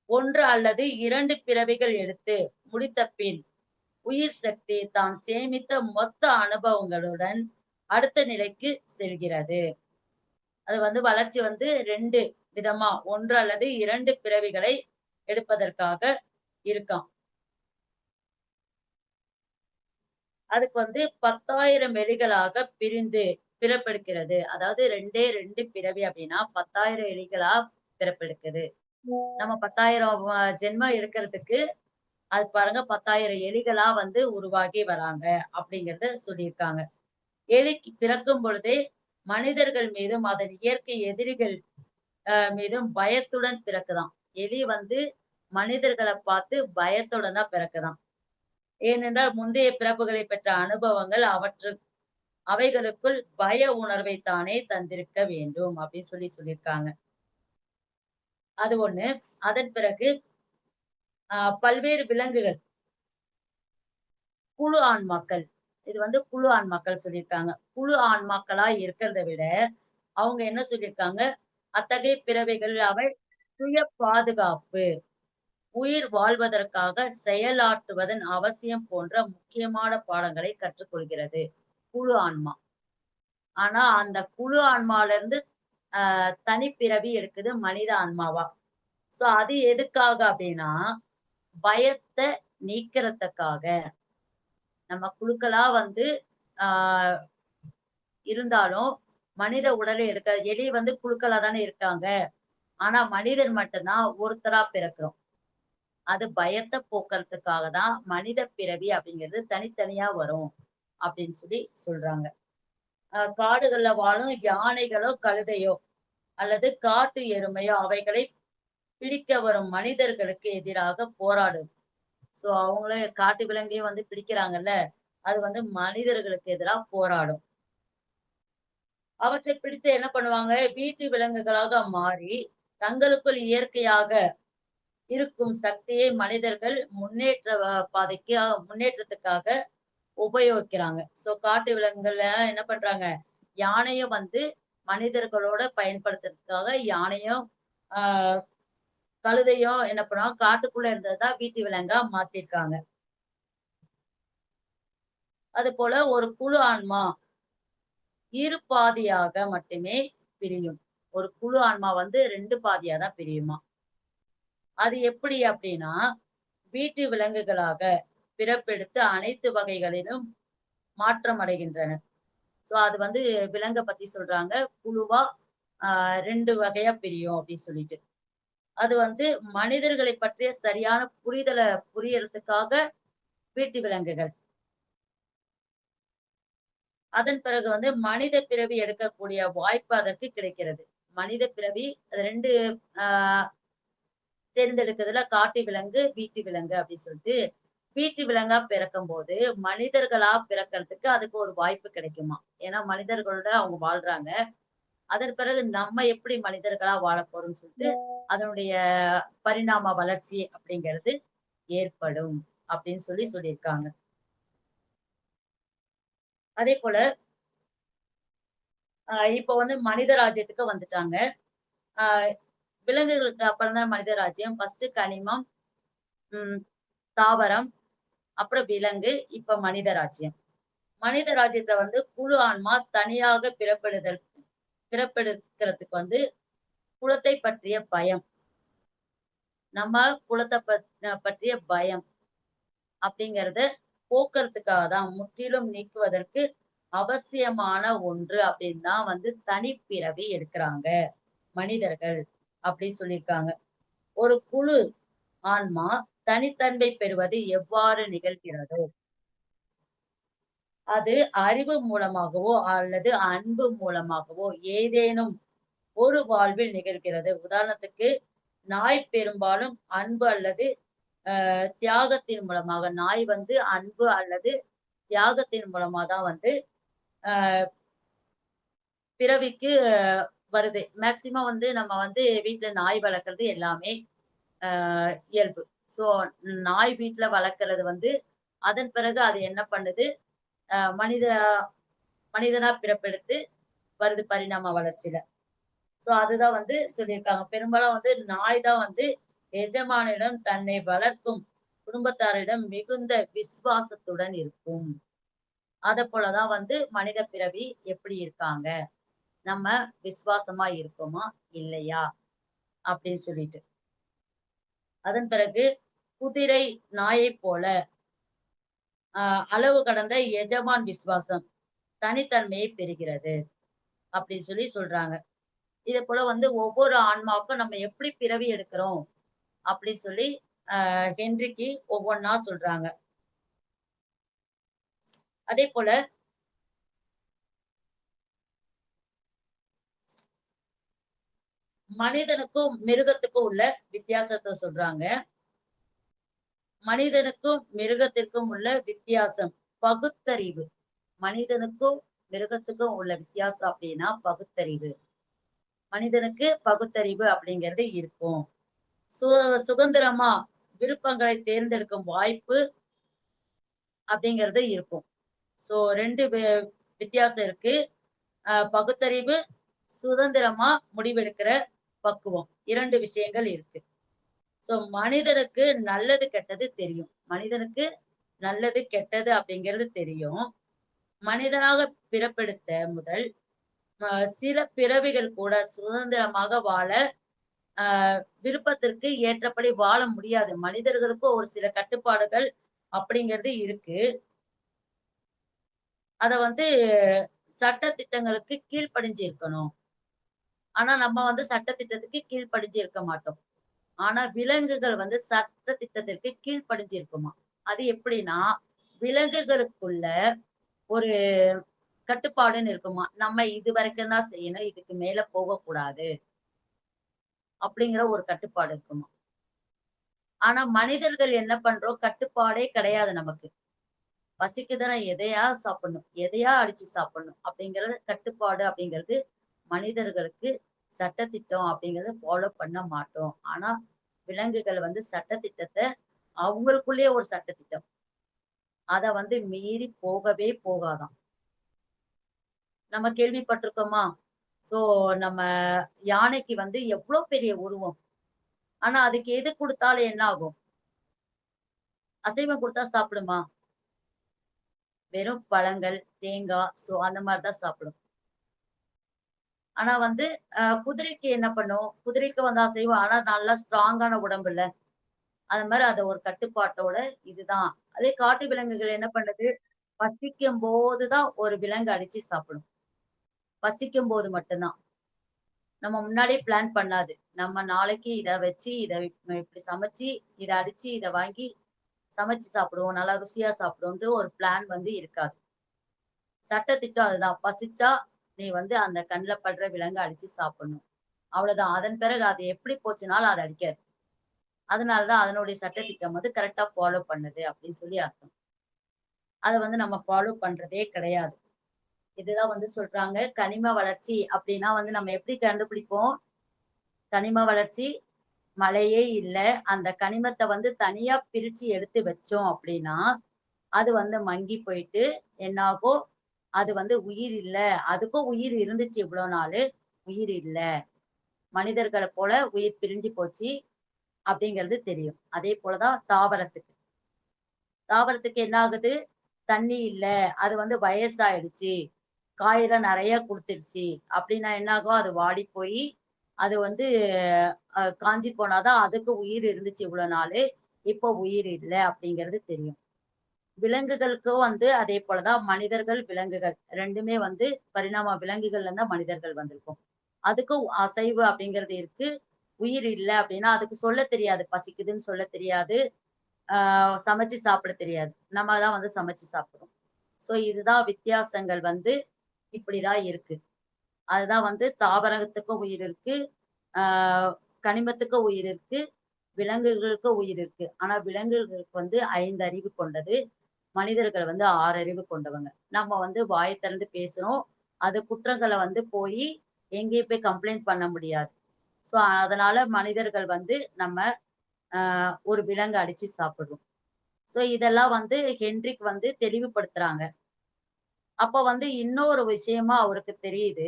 S2: 1 அல்லது 2 பிறவிகள் எடுத்து முடித்த பின், உயிர் சக்தி தான் சேமித்த மொத்த அனுபவங்களுடன் அடுத்த நிலைக்கு செல்கிறது. அது வந்து வளர்ச்சி வந்து 2 விதமா 1 அல்லது 2 பிறவிகளை எடுப்பதற்காக இருக்காம். அதுக்கு வந்து 10,000 எலிகளாக பிரிந்து பிறப்பெடுக்கிறது. அதாவது 2 பிறவி அப்படின்னா 10,000 எலிகளா பிறப்பெடுக்குது. நம்ம 10,000 ஜென்மம் எடுக்கிறதுக்கு அது பாருங்க 10,000 எலிகளா வந்து உருவாகி வராங்க அப்படிங்கிறத சொல்லியிருக்காங்க. எலி பிறக்கும் பொழுதே மனிதர்கள் மீதும் அதன் இயற்கை எதிரிகள் மீதும் பயத்துடன் பிறக்குதாம். எலி வந்து மனிதர்கள பார்த்து பயத்துடன் தான் பிறக்குதாம். ஏனென்றால் முந்தைய பிறப்புகளை பெற்ற அனுபவங்கள் அவைகளுக்குள் பய உணர்வை தானே தந்திருக்க வேண்டும் அப்படின்னு சொல்லியிருக்காங்க. அது ஒண்ணு. அதன் பிறகு பல்வேறு விலங்குகள் குழு ஆண்மாக்கள். இது வந்து குழு ஆண்மாக்கள் சொல்லியிருக்காங்க. குழு ஆண்மாக்களா இருக்கிறத விட, அவங்க என்ன சொல்லியிருக்காங்க, அத்தகைய பிறவிகள் அவை சுய பாதுகாப்பு, உயிர் வாழ்வதற்காக செயலாற்றுவதன் அவசியம் போன்ற முக்கியமான பாடங்களை கற்றுக்கொள்கிறது. குழு ஆன்மா. ஆனா அந்த குழு ஆன்மால இருந்து தனிப்பிறவி எடுக்குது மனித ஆன்மாவா. சோ அது எதுக்காக அப்படின்னா, பயத்த நீக்கிறதுக்காக. நம்ம குழுக்களா வந்து ஆஹ் இருந்தாலும் மனித உடலை எடுக்க எலி வந்து குழுக்களா தானே இருக்காங்க. ஆனா மனிதன் மட்டும்தான் ஒருத்தரா பிறக்கிறோம். அது பயத்தை போக்குறதுக்காக தான் மனித பிறவி அப்படிங்கிறது தனித்தனியா வரும் அப்படின்னு சொல்லி சொல்றாங்க. காடுகள்ல வாழும் யானைகளோ கழுதையோ அல்லது காட்டு எருமையோ அவைகளை பிடிக்க வரும் மனிதர்களுக்கு எதிராக போராடும். சோ அவங்களே காட்டு விலங்கையும் வந்து பிடிக்கிறாங்கல்ல, அது வந்து மனிதர்களுக்கு எதிரா போராடும். அவற்றை பிடித்து என்ன பண்ணுவாங்க, வீட்டு விலங்குகளாக மாறி தங்களுக்குள் இயற்கையாக இருக்கும் சக்தியை மனிதர்கள் முன்னேற்ற பாதைக்கு முன்னேற்றத்துக்காக உபயோகிக்கிறாங்க. சோ காட்டு விலங்குகள் என்ன பண்றாங்க, யானையும் வந்து மனிதர்களோட பயன்படுத்துறதுக்காக யானையும் ஆஹ் கழுதையும் என்ன பண்ணுவாங்க, காட்டுக்குள்ள இருந்ததுதான் வீட்டு விலங்கா மாத்திருக்காங்க. அது போல ஒரு குழு ஆன்மா இரு பாதியாக மட்டுமே பிரியும். ஒரு குழு ஆன்மா வந்து 2 பாதியா தான் பிரியுமா. அது எப்படி அப்படின்னா, வீட்டு விலங்குகளாக பிறப்பெடுத்து அனைத்து வகைகளிலும் மாற்றம் அடைகின்றன. சோ அது வந்து விலங்க பத்தி சொல்றாங்க. குழுவா 2 வகையா பிரியும் அப்படின்னு சொல்லிட்டு. அது வந்து மனிதர்களை பற்றிய சரியான புரிதல புரியறதுக்காக வீட்டு விலங்குகள். அதன் பிறகு வந்து மனித பிறவி எடுக்கக்கூடிய வாய்ப்பு அதற்கு கிடைக்கிறது. மனித பிறவி அது 2 ஆஹ் தேர்ந்தெடுக்கிறதுல காட்டு விலங்கு, வீட்டு விலங்கு அப்படின்னு சொல்லிட்டு, வீட்டு விலங்கா பிறக்கும்போது மனிதர்களா பிறக்கறதுக்கு அதுக்கு ஒரு வாய்ப்பு கிடைக்குமாம். ஏன்னா மனிதர்களோட அவங்க வாழ்றாங்க. அதன் பிறகு நம்ம எப்படி மனிதர்களா வாழப் போறோம்னு சொல்லிட்டு, அதனுடைய பரிணாம வளர்ச்சி அப்படிங்கிறது ஏற்படும் அப்படின்னு சொல்லி சொல்லியிருக்காங்க. அதே போல இப்ப வந்து மனித ராஜ்யத்துக்கு வந்துட்டாங்க. ஆஹ் விலங்குகளுக்கு அப்புறம் தான் மனித ராஜ்யம். ஃபர்ஸ்ட் கனிமம், ம் தாவரம், அப்புறம் விலங்கு, இப்ப மனித ராஜ்யம். மனித ராஜ்யத்துல வந்து குழு ஆன்மா தனியாக பிறப்பெடுக்கிறதுக்கு வந்து குலத்தை பற்றிய பயம். நம்ம குலத்தை பற்றிய பயம் அப்படிங்கிறத போக்குறதுக்காக தான் முற்றிலும் நீக்குவதற்கு அவசியமான ஒன்று அப்படின்னு தான் வந்து தனிப்பிறவி எடுக்கிறாங்க மனிதர்கள் அப்படின்னு சொல்லியிருக்காங்க. ஒரு குழு ஆன்மா தனித்தன்மை பெறுவது எவ்வாறு நிகழ்கிறதோ அது அறிவு மூலமாகவோ அல்லது அன்பு மூலமாகவோ ஏதேனும் ஒரு வாழ்வில் நிகழ்கிறது. உதாரணத்துக்கு நாய் பெரும்பாலும் அன்பு அல்லது தியாகத்தின் மூலமாக நாய் வந்து அன்பு அல்லது தியாகத்தின் மூலமா தான் வந்து அஹ் பிறவிக்கு வருது. மேக்சிமம் வந்து நம்ம வந்து வீட்டுல நாய் வளர்க்கறது எல்லாமே இயல்பு. சோ நாய் வீட்டுல வளர்க்கறது வந்து அதன் பிறகு அது என்ன பண்ணுது, அஹ் மனித மனிதனா பிறப்பெடுத்து வருது பரிணாம வளர்ச்சியில. சோ அதுதான் வந்து சொல்லியிருக்காங்க. பெரும்பாலும் வந்து நாய் தான் வந்து எஜமானிடம் தன்னை வளர்க்கும் குடும்பத்தாரிடம் மிகுந்த விசுவாசத்துடன் இருக்கும். அத போலதான் வந்து மனித பிறவி எப்படி இருக்காங்க, நம்ம விசுவாசமா இருக்கோமா இல்லையா அப்படின்னு சொல்லிட்டு. அதன் பிறகு குதிரை நாயை போல அளவு கடந்த எஜமான் விசுவாசம் தனித்தன்மையை பெறுகிறது அப்படின்னு சொல்லி சொல்றாங்க. இதே போல வந்து ஒவ்வொரு ஆன்மாவுக்கும் நம்ம எப்படி பிறவி எடுக்கிறோம் அப்படின்னு சொல்லி ஹென்றிக்கு ஒவ்வொன்னா சொல்றாங்க. அதே போல மனிதனுக்கும் மிருகத்துக்கும் உள்ள வித்தியாசத்தை சொல்றாங்க. மனிதனுக்கும் மிருகத்திற்கும் உள்ள வித்தியாசம் பகுத்தறிவு. மனிதனுக்கும் மிருகத்துக்கும் உள்ள வித்தியாசம் அப்படின்னா பகுத்தறிவு. மனிதனுக்கு பகுத்தறிவு அப்படிங்கிறது இருக்கும். சு சுதந்திரமா விருப்பங்களை தேர்ந்தெடுக்கும் வாய்ப்பு அப்படிங்கிறது இருக்கும். சோ 2 வித்தியாசம் இருக்கு. பகுத்தறிவு, சுதந்திரமா முடிவெடுக்கிற பக்குவம். 2 விஷயங்கள் இருக்கு. சோ மனிதனுக்கு நல்லது கெட்டது தெரியும். மனிதனுக்கு நல்லது கெட்டது அப்படிங்கிறது தெரியும். மனிதனாக பிறப்பெடுத்த முதல் சில பிறவிகள் கூட சுதந்திரமாக வாழ விருப்பத்திற்கு ஏற்றபடி வாழ முடியாது. மனிதர்களுக்கும் ஒரு சில கட்டுப்பாடுகள் அப்படிங்கிறது இருக்கு. அத வந்து சட்ட திட்டங்களுக்கு கீழ்ப்படிஞ்சு இருக்கணும். ஆனா நம்ம வந்து சட்ட திட்டத்துக்கு கீழ்ப்படிஞ்சு இருக்க மாட்டோம். ஆனா விலங்குகள் வந்து சட்ட திட்டத்திற்கு கீழ்ப்படிஞ்சு இருக்குமா. அது எப்படின்னா, விலங்குகளுக்குள்ள ஒரு கட்டுப்பாடுன்னு இருக்குமா. நம்ம இது வரைக்கும் தான் செய்யணும். இதுக்கு மேல போகக்கூடாது. அப்படிங்கிற ஒரு கட்டுப்பாடு இருக்குமா. ஆனா மனிதர்கள் என்ன பண்றோம், கட்டுப்பாடே கிடையாது நமக்கு. பசிக்குதுன்னா எதையா சாப்பிடணும், எதையா அடிச்சு சாப்பிடணும் அப்படிங்கிறது கட்டுப்பாடு அப்படிங்கிறது மனிதர்களுக்கு சட்டதிட்டம் அப்படிங்கிறத ஃபாலோ பண்ண மாட்டோம். ஆனா விலங்குகள் வந்து சட்டதிட்டத்த அவங்களுக்குள்ளேயே ஒரு சட்டதிட்டம். அத வந்து மீறி போகவே போகாதாம். நம்ம கேள்விப்பட்டிருக்கோமா? சோ நம்ம யானைக்கு வந்து எவ்ளோ பெரிய உருவம். ஆனா அதுக்கு எது குடுத்தாலும் என்ன ஆகும்? அசைவம் குடுத்தா சாப்பிடுமா? வெறும் பழங்கள், தேங்காய், அந்த மாரி தான் சாப்பிடும். ஆனா வந்து குதிரைக்கு என்ன பண்ணும்? குதிரைக்கு வந்து அசைவம் ஆனா நல்லா ஸ்ட்ராங்கான உடம்புல்ல. அது மாரி அத ஒரு கட்டுப்பாட்டோட இதுதான். அதே காட்டு விலங்குகள் என்ன பண்ணுது? பசிக்கும்போது தான் ஒரு விலங்கு அடிச்சு சாப்பிடும். பசிக்கும்போது மட்டும் தான். நம்ம முன்னாடியே பிளான் பண்ணாது. நம்ம நாளைக்கு இத வச்சு, இப்படி சமைச்சு, இத அடிச்சு, இத வாங்கி சமைச்சு சாப்பிடுவோம். நல்லா ருசியா சாப்பிடுவோம்ன்ட்டு ஒரு பிளான் வந்து இருக்காது. சட்டதிட்டம் அதுதான். பசிச்சா நீ வந்து அந்த கண்ல படுற விலங்க அடிச்சு சாப்பிடணும். அவ்வளவுதான். அதன் பிறகு அது எப்படி போச்சுனாலும் அத அடிக்காது. அதனால தான் அதனுடைய சட்டதிட்டம் வந்து கரெக்ட்டா ஃபாலோ பண்ணுது அப்படின்னு சொல்லி அர்த்தம். அத வந்து நம்ம ஃபாலோ பண்றதே கிடையாது. இதுதான் வந்து சொல்றாங்க, கனிம வளர்ச்சி அப்படின்னா வந்து நம்ம எப்படி கண்டுபிடிப்போம்? கனிம வளர்ச்சி மழையே இல்ல. அந்த கனிமத்த வந்து தனியா பிரிச்சு எடுத்து வச்சோம் அப்படின்னா, அது வந்து மங்கி போயிட்டு என்னாகும்? அது வந்து உயிர் இல்ல. அதுக்கும் உயிர் இருந்துச்சு இவ்வளோ நாளு. உயிர் இல்ல. மனிதர்கள போல உயிர் பிரிஞ்சு போச்சு அப்படிங்கிறது தெரியும். அதே போல தான் தாவரத்துக்கு. தாவரத்துக்கு என்ன ஆகுது? தண்ணி இல்ல. அது வந்து வயசாயிடுச்சு. காயெல்லாம் நெறைய குடுத்துடுச்சு. அப்படின்னா என்ன ஆகும்? அது வாடி போயி, அது வந்து காஞ்சு போனா தான் அதுக்கு உயிர் இருந்துச்சு இவ்வளோ நாளு. இப்போ உயிர் இல்ல அப்படிங்கிறது தெரியும். விலங்குகளுக்கும் வந்து அதே போல தான் மனிதர்கள், விலங்குகள் 2மே வந்து பரிணாம விலங்குகள்ல இருந்து தான் மனிதர்கள் வந்திருக்கோம். அதுக்கும் அசைவு அப்படிங்கிறது இருக்கு. உயிர் இல்ல அப்படின்னா, அதுக்கு சொல்லத் தெரியாது. பசிக்குதுன்னு சொல்லத் தெரியாது. சமைச்சு சாப்பிட தெரியாது. நம்ம தான் வந்து சமைச்சு சாப்பிடுறோம். ஸோ இதுதான் வித்தியாசங்கள் வந்து இப்படிதான் இருக்கு. அதுதான் வந்து தாவரத்துக்கும் உயிர் இருக்கு. ஆ கனிமத்துக்கும் உயிர் இருக்கு. விலங்குகளுக்கும் உயிர் இருக்கு. ஆனா விலங்குகளுக்கு வந்து 5 அறிவு கொண்டது. மனிதர்கள் வந்து 6 அறிவு கொண்டவங்க. நம்ம வந்து வாய திறந்து பேசுறோம். அது குற்றங்கள வந்து போயி எங்கேயும் போய் கம்ப்ளைண்ட் பண்ண முடியாது. ஸோ அதனால மனிதர்கள் வந்து நம்ம ஒரு விலங்கு அடிச்சு சாப்பிடுறோம். ஸோ இதெல்லாம் வந்து ஹென்ட்ரிக் வந்து தெளிவுபடுத்துறாங்க. அப்ப வந்து இன்னொரு விஷயமா அவருக்கு தெரியுது.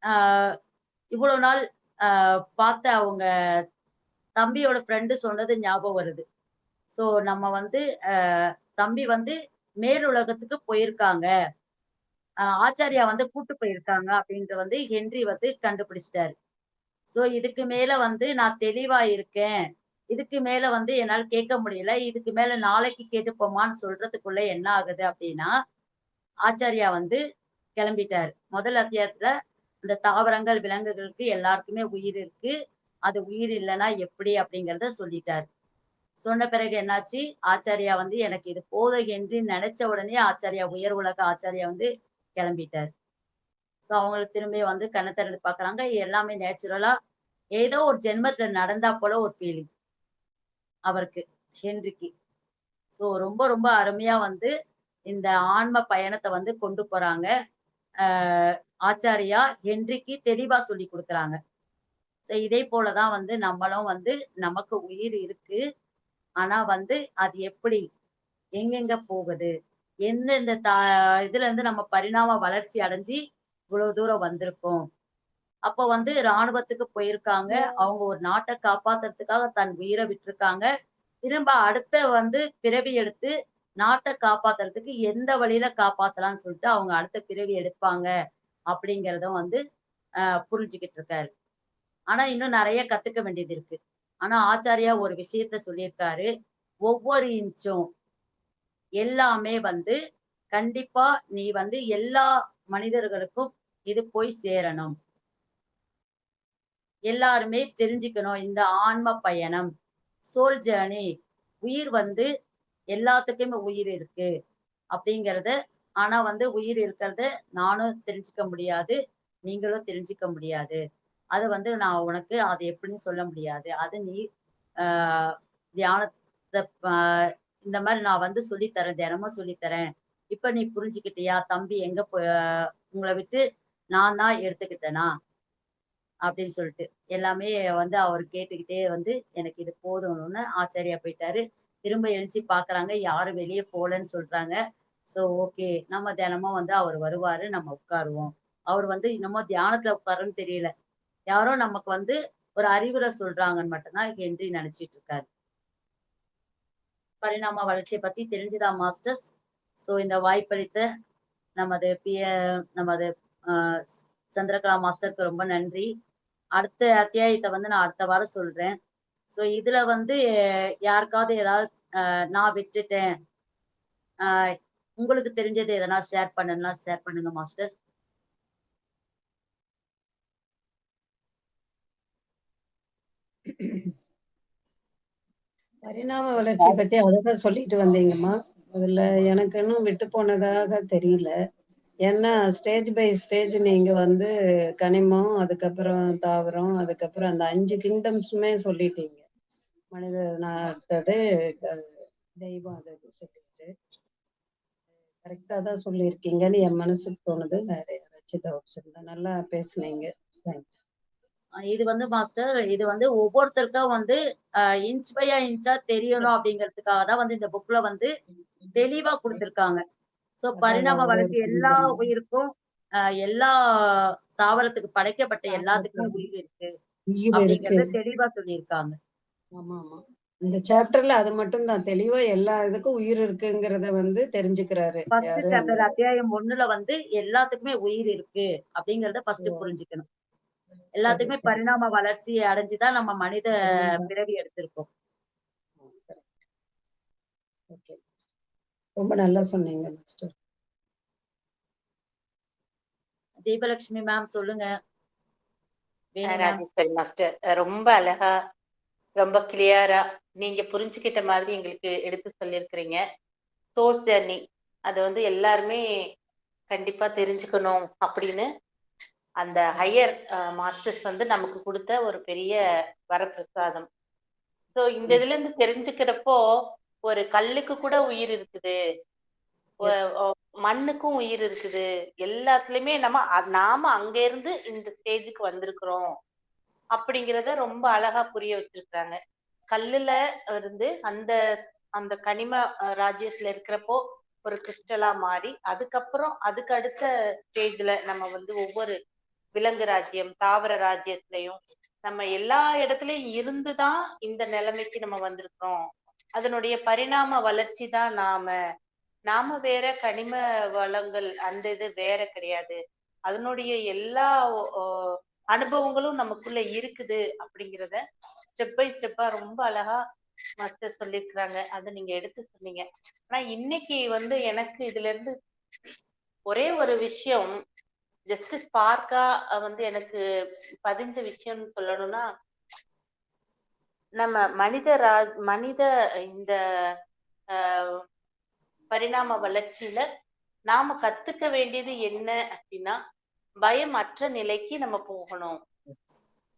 S2: ஆ இவ்வளோ நாள் ஆ பார்த்த அவங்க தம்பியோட ஃப்ரெண்ட் சொன்னது ஞாபகம் வருது. ஸோ நம்ம வந்து அ தம்பி வந்து மேலுலகத்துக்கு போயிருக்காங்க. ஆச்சாரியா வந்து கூட்டு போயிருக்காங்க அப்படின்ட்டு வந்து ஹென்றி வந்து கண்டுபிடிச்சுட்டாரு. ஸோ இதுக்கு மேல வந்து நான் தெளிவா இருக்கேன். இதுக்கு மேல வந்து என்னால கேட்க முடியல. இதுக்கு மேல நாளைக்கு கேட்டுப்போமான்னு சொல்றதுக்குள்ள என்ன ஆகுது அப்படின்னா, ஆச்சாரியா வந்து கிளம்பிட்டாரு. முதல் அத்தியாயத்துல இந்த தாவரங்கள், விலங்குகளுக்கு எல்லாருக்குமே உயிர் இருக்கு. அது உயிர் இல்லன்னா எப்படி அப்படிங்கிறத சொல்லிட்டாரு. சொன்ன பிறகு என்னாச்சு, ஆச்சாரியா வந்து எனக்கு இது போதும் என்று நினைச்ச உடனே ஆச்சாரியா உயர் உலக ஆச்சாரியா வந்து கிளம்பிட்டாரு. ஸோ அவங்களுக்கு திரும்பி வந்து கண்ண திறந்து பார்க்குறாங்க. எல்லாமே நேச்சுரலா ஏதோ ஒரு ஜென்மத்துல நடந்தா போல ஒரு ஃபீலிங் அவருக்கு, ஹென்றிக்கு. ஸோ ரொம்ப ரொம்ப அருமையா வந்து இந்த ஆன்ம பயணத்த வந்து கொண்டு போறாங்க. அ ஆச்சாரியா ஹென்றிக்கு தெளிவா சொல்லிக் குடுக்குறாங்க. ஸோ இதே போல தான் வந்து நம்மளும் வந்து நமக்கு உயிர் இருக்கு. ஆனா வந்து அது எப்படி எங்கெங்க போகுது? எந்தெந்த இதுலருந்து நம்ம பரிணாம வளர்ச்சி அடைஞ்சு இவ்வளவு தூரம் வந்திருக்கோம். அப்ப வந்து ராணுவத்துக்கு போயிருக்காங்க. அவங்க ஒரு நாட்ட காப்பாத்துறதுக்காக தன் உயிர விட்டுருக்காங்க. திரும்ப அடுத்த வந்து பிறவி எடுத்து நாட்ட காப்பாத்துறதுக்கு எந்த வழியில காப்பாத்தலாம்ன்னு சொல்லிட்டு அவங்க அடுத்த பிறவி எடுப்பாங்க. அப்படிங்கிறதும் வந்து புரிஞ்சுகிட்டு இருக்காரு. ஆனா இன்னும் நெறைய கத்துக்க வேண்டியது இருக்கு. ஆனா ஆச்சாரியா ஒரு விஷயத்த சொல்லியிருக்காரு. ஒவ்வொரு இன்ச்சும் எல்லாமே வந்து கண்டிப்பா நீ வந்து எல்லா மனிதர்களுக்கும் இது போய் சேரணும். எல்லாருமே தெரிஞ்சுக்கணும் இந்த ஆன்ம பயணம், சோல் ஜர்னி. உயிர் வந்து எல்லாத்துக்குமே உயிர் இருக்கு அப்படிங்கிறத, ஆனா வந்து உயிர் இருக்கிறத நானும் தெரிஞ்சுக்க முடியாது. நீங்களும் தெரிஞ்சுக்க முடியாது. அத வந்து நான் உனக்கு அது எப்படின்னு சொல்ல முடியாது. அது நீ ஆ தியானத்த இந்த மாரி நான் வந்து சொல்லி தரேன். தினமும் சொல்லி தரேன். இப்ப நீ புரிஞ்சுக்கிட்டியா? தம்பி எங்க உங்கள விட்டு நான் தான் எடுத்துக்கிட்டேனா? அப்படின்னு சொல்லிட்டு. எல்லாமே வந்து அவரு கேட்டுக்கிட்டே வந்து எனக்கு இது போதும்னு ஆச்சாரியா போயிட்டாரு. திரும்ப எழுந்துச்சு பார்க்குறாங்க. யாரும் வெளிய போலன்னு சொல்றாங்க. ஓகே. நம்ம தினமும் வந்து அவரு வருவாரு. நம்ம உட்காருவோம். அவரு வந்து இன்னமும் தியானத்துல உட்காருன்னு தெரியல. யாரோ நமக்கு வந்து ஒரு அறிவுரை சொல்றாங்கன்னு மட்டும் தான் ஹென்றி நெனச்சிட்டு இருக்காரு. பரிணாம வளர்ச்சிய பத்தி தெரிஞ்சுதா மாஸ்டர்ஸ்? இந்த வாய்ப்பளித்த நமது நமது அ சந்திரகலா மாஸ்டருக்கு ரொம்ப நன்றி. அடுத்த அத்தியாயத்த வந்து நான் அடுத்த வாரம் சொல்றேன். இதுல வந்து யாருக்காவது ஏதாவது நான் விட்டுட்டேன். அ உங்களுக்கு தெரிஞ்சது எதனா ஷேர் பண்ணணும்னா ஷேர் பண்ணுங்க மாஸ்டர்.
S3: பரிணாம வளர்ச்சி பத்தி அழகா சொல்லிட்டு வந்தீங்கம்மா. அதுல எனக்கு இன்னும் விட்டு போனதாக தெரியல. ஏன்னா ஸ்டேஜ் பை ஸ்டேஜ் நீங்க வந்து கனிமம், அதுக்கப்புறம் தாவரம், அதுக்கப்புறம் அந்த 5 கிங்டம்ஸுமே சொல்லிட்டீங்க. மனிதனாட்டது தெய்வம் அது சொல்லிட்டு கரெக்டா தான் சொல்லியிருக்கீங்கன்னு என் மனசுக்கு தோணுது. வேற யாராச்சும் டவுட்ஸ் இருந்தா நல்லா பேசுனீங்க. தேங்க்ஸ்.
S2: இது வந்து மாஸ்டர், இது வந்து ஒவ்வொருத்தருக்கா வந்து இன்ச் பை இன்ச்சா தெரியணும் அப்படிங்கிறதுக்காக தான் வந்து இந்த புக்ல வந்து தெளிவா குடுத்திருக்காங்க.
S3: அதான்
S2: பரிணாம
S3: ஒரு ஒரு
S2: வளர்ச்சி எல்லா
S3: கிங்டம்
S2: உயிருக்கும், எல்லா தாவரத்துக்கு படைக்கப்பட்ட எல்லாத்துக்குமே
S3: தாவரத்துல
S2: உயிர் இருக்கு.
S3: உயிர் இருக்கு.
S2: அப்படிங்கிறத தெளிவா சொல்லியிருக்காங்க.
S3: ஆமா ஆமா. இந்த சாப்டர்ல அது மட்டும் தான் தெளிவா எல்லா இதுக்கும் உயிர் இருக்குங்கிறத வந்து தெரிஞ்சுக்கிறாரு.
S2: ஃபர்ஸ்ட்
S3: யாரு அந்த
S2: சாப்டர் அத்தியாயம் 1ல வந்து எல்லாத்துக்குமே உயிர் இருக்கு அப்படிங்கிறத ஃபர்ஸ்ட்
S3: ஓ,
S2: புரிஞ்சுக்கணும்.
S3: சரி
S2: எல்லாத்துக்குமே
S3: சரி.
S2: பரிணாம வளர்ச்சி அடைஞ்சு தான் நம்ம மனித
S3: அதுதான்.
S2: பிறவி எடுத்திருக்கோம்.
S3: ஓகே. ரொம்ப நல்லா சொன்னீங்க மாஸ்டர்.
S2: தீபலட்சுமி மேம் சொல்லுங்க. வேணு மேம்.
S1: ராஜேஸ்வரி மாஸ்டர் ரொம்ப அழகா, ரொம்ப கிளியரா நீங்க புரிஞ்சுக்கிட்ட மாதிரி எங்களுக்கு எடுத்து சொல்லியிருக்கிறீங்க. சோல் ஜர்னி அது வந்து எல்லாருமே கண்டிப்பா தெரிஞ்சுக்கணும் அப்படின்னு அந்த ஹையர் மாஸ்டர்ஸ் வந்து நமக்கு கொடுத்த ஒரு பெரிய வரப்பிரசாதம். சோ இந்த இதுல இருந்து தெரிஞ்சுக்கிறப்போ ஒரு கல்லுக்கு கூட உயிர் இருக்குது,
S2: எஸ்.
S1: மண்ணுக்கும் உயிர் இருக்குது, எல்லாத்துலயுமே நாம அங்க இருந்து இந்த ஸ்டேஜுக்கு வந்திருக்கிறோம் அப்படிங்கிறத ரொம்ப அழகா புரிய வச்சிருக்காங்க. கல்லுல இருந்து அந்த அந்த கனிம ராஜ்யத்துல இருக்கிறப்போ ஒரு கிறிஸ்டலா மாறி, அதுக்கப்புறம் அதுக்கு அடுத்த ஸ்டேஜ்ல நம்ம வந்து ஒவ்வொரு விலங்கு ராஜ்யம், தாவர ராஜ்யத்திலையும் நம்ம எல்லா இடத்துலயும் இருந்துதான் இந்த நிலைமைக்கு நம்ம வந்திருக்கிறோம். அதனுடைய பரிணாம வளர்ச்சி தான் நாம. நாம வேற, கனிம வளங்கள் அந்த இது வேற கிடையாது. அதனுடைய எல்லா அனுபவங்களும் நமக்குள்ள இருக்குது அப்படிங்கிறத ஸ்டெப் பை ஸ்டெப்பா ரொம்ப அழகா மாஸ்டர் சொல்லியிருக்கிறாங்க. அதை நீங்க எடுத்து சொன்னீங்க. ஆனா இன்னைக்கு வந்து எனக்கு இதுல இருந்து ஒரே ஒரு விஷயம் ஜஸ்ட் ஸ்பார்க்கா வந்து எனக்கு பதிஞ்ச விஷயம்னு சொல்லணும்னா, நம்ம மனித இந்த அஹ், பரிணாம வளர்ச்சியில நாம கத்துக்க வேண்டியது என்ன அப்படின்னா, பயமற்ற நிலைக்கு நம்ம போகணும்.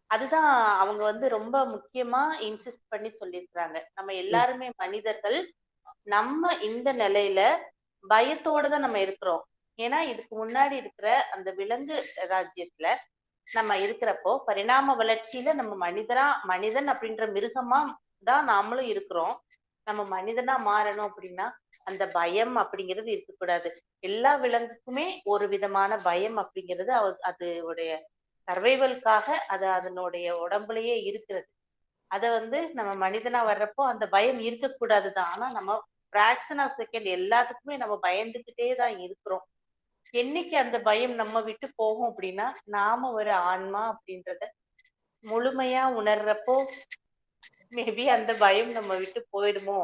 S1: அதுதான் அவங்க வந்து ரொம்ப முக்கியமா இன்சிஸ்ட் பண்ணி சொல்லியிருக்கிறாங்க. நம்ம எல்லாருமே மனிதர்கள். நம்ம இந்த நிலையில பயத்தோட தான் நம்ம இருக்கிறோம். ஏன்னா இதுக்கு முன்னாடி இருக்கிற அந்த விலங்கு ராஜ்யத்துல நம்ம இருக்கிறப்போ பரிணாம வளர்ச்சியில நம்ம மனிதன் அப்படின்ற மிருகமா தான் நாமளும் இருக்கிறோம். நம்ம மனிதனா மாறணும் அப்படின்னா அந்த பயம் அப்படிங்கிறது இருக்கக்கூடாது. எல்லா விலங்குக்குமே ஒரு விதமான பயம் அப்படிங்கிறது அது உடைய சர்வைவல்காக அது அதனுடைய உடம்புலயே இருக்கிறது. அத வந்து நம்ம மனிதனா வர்றப்போ அந்த பயம் இருக்கக்கூடாதுதான். ஆனா நம்ம பிராக்ஷன் ஆஃப் செகண்ட் எல்லாத்துக்குமே நம்ம பயந்துகிட்டே தான் இருக்கிறோம். என்னைக்கு அந்த பயம் நம்ம விட்டு போகும் அப்படின்னா, நாம ஒரு ஆன்மா அப்படின்றத முழுமையா உணர்றப்போ மேபி அந்த பயம் நம்ம விட்டு போயிடுமோ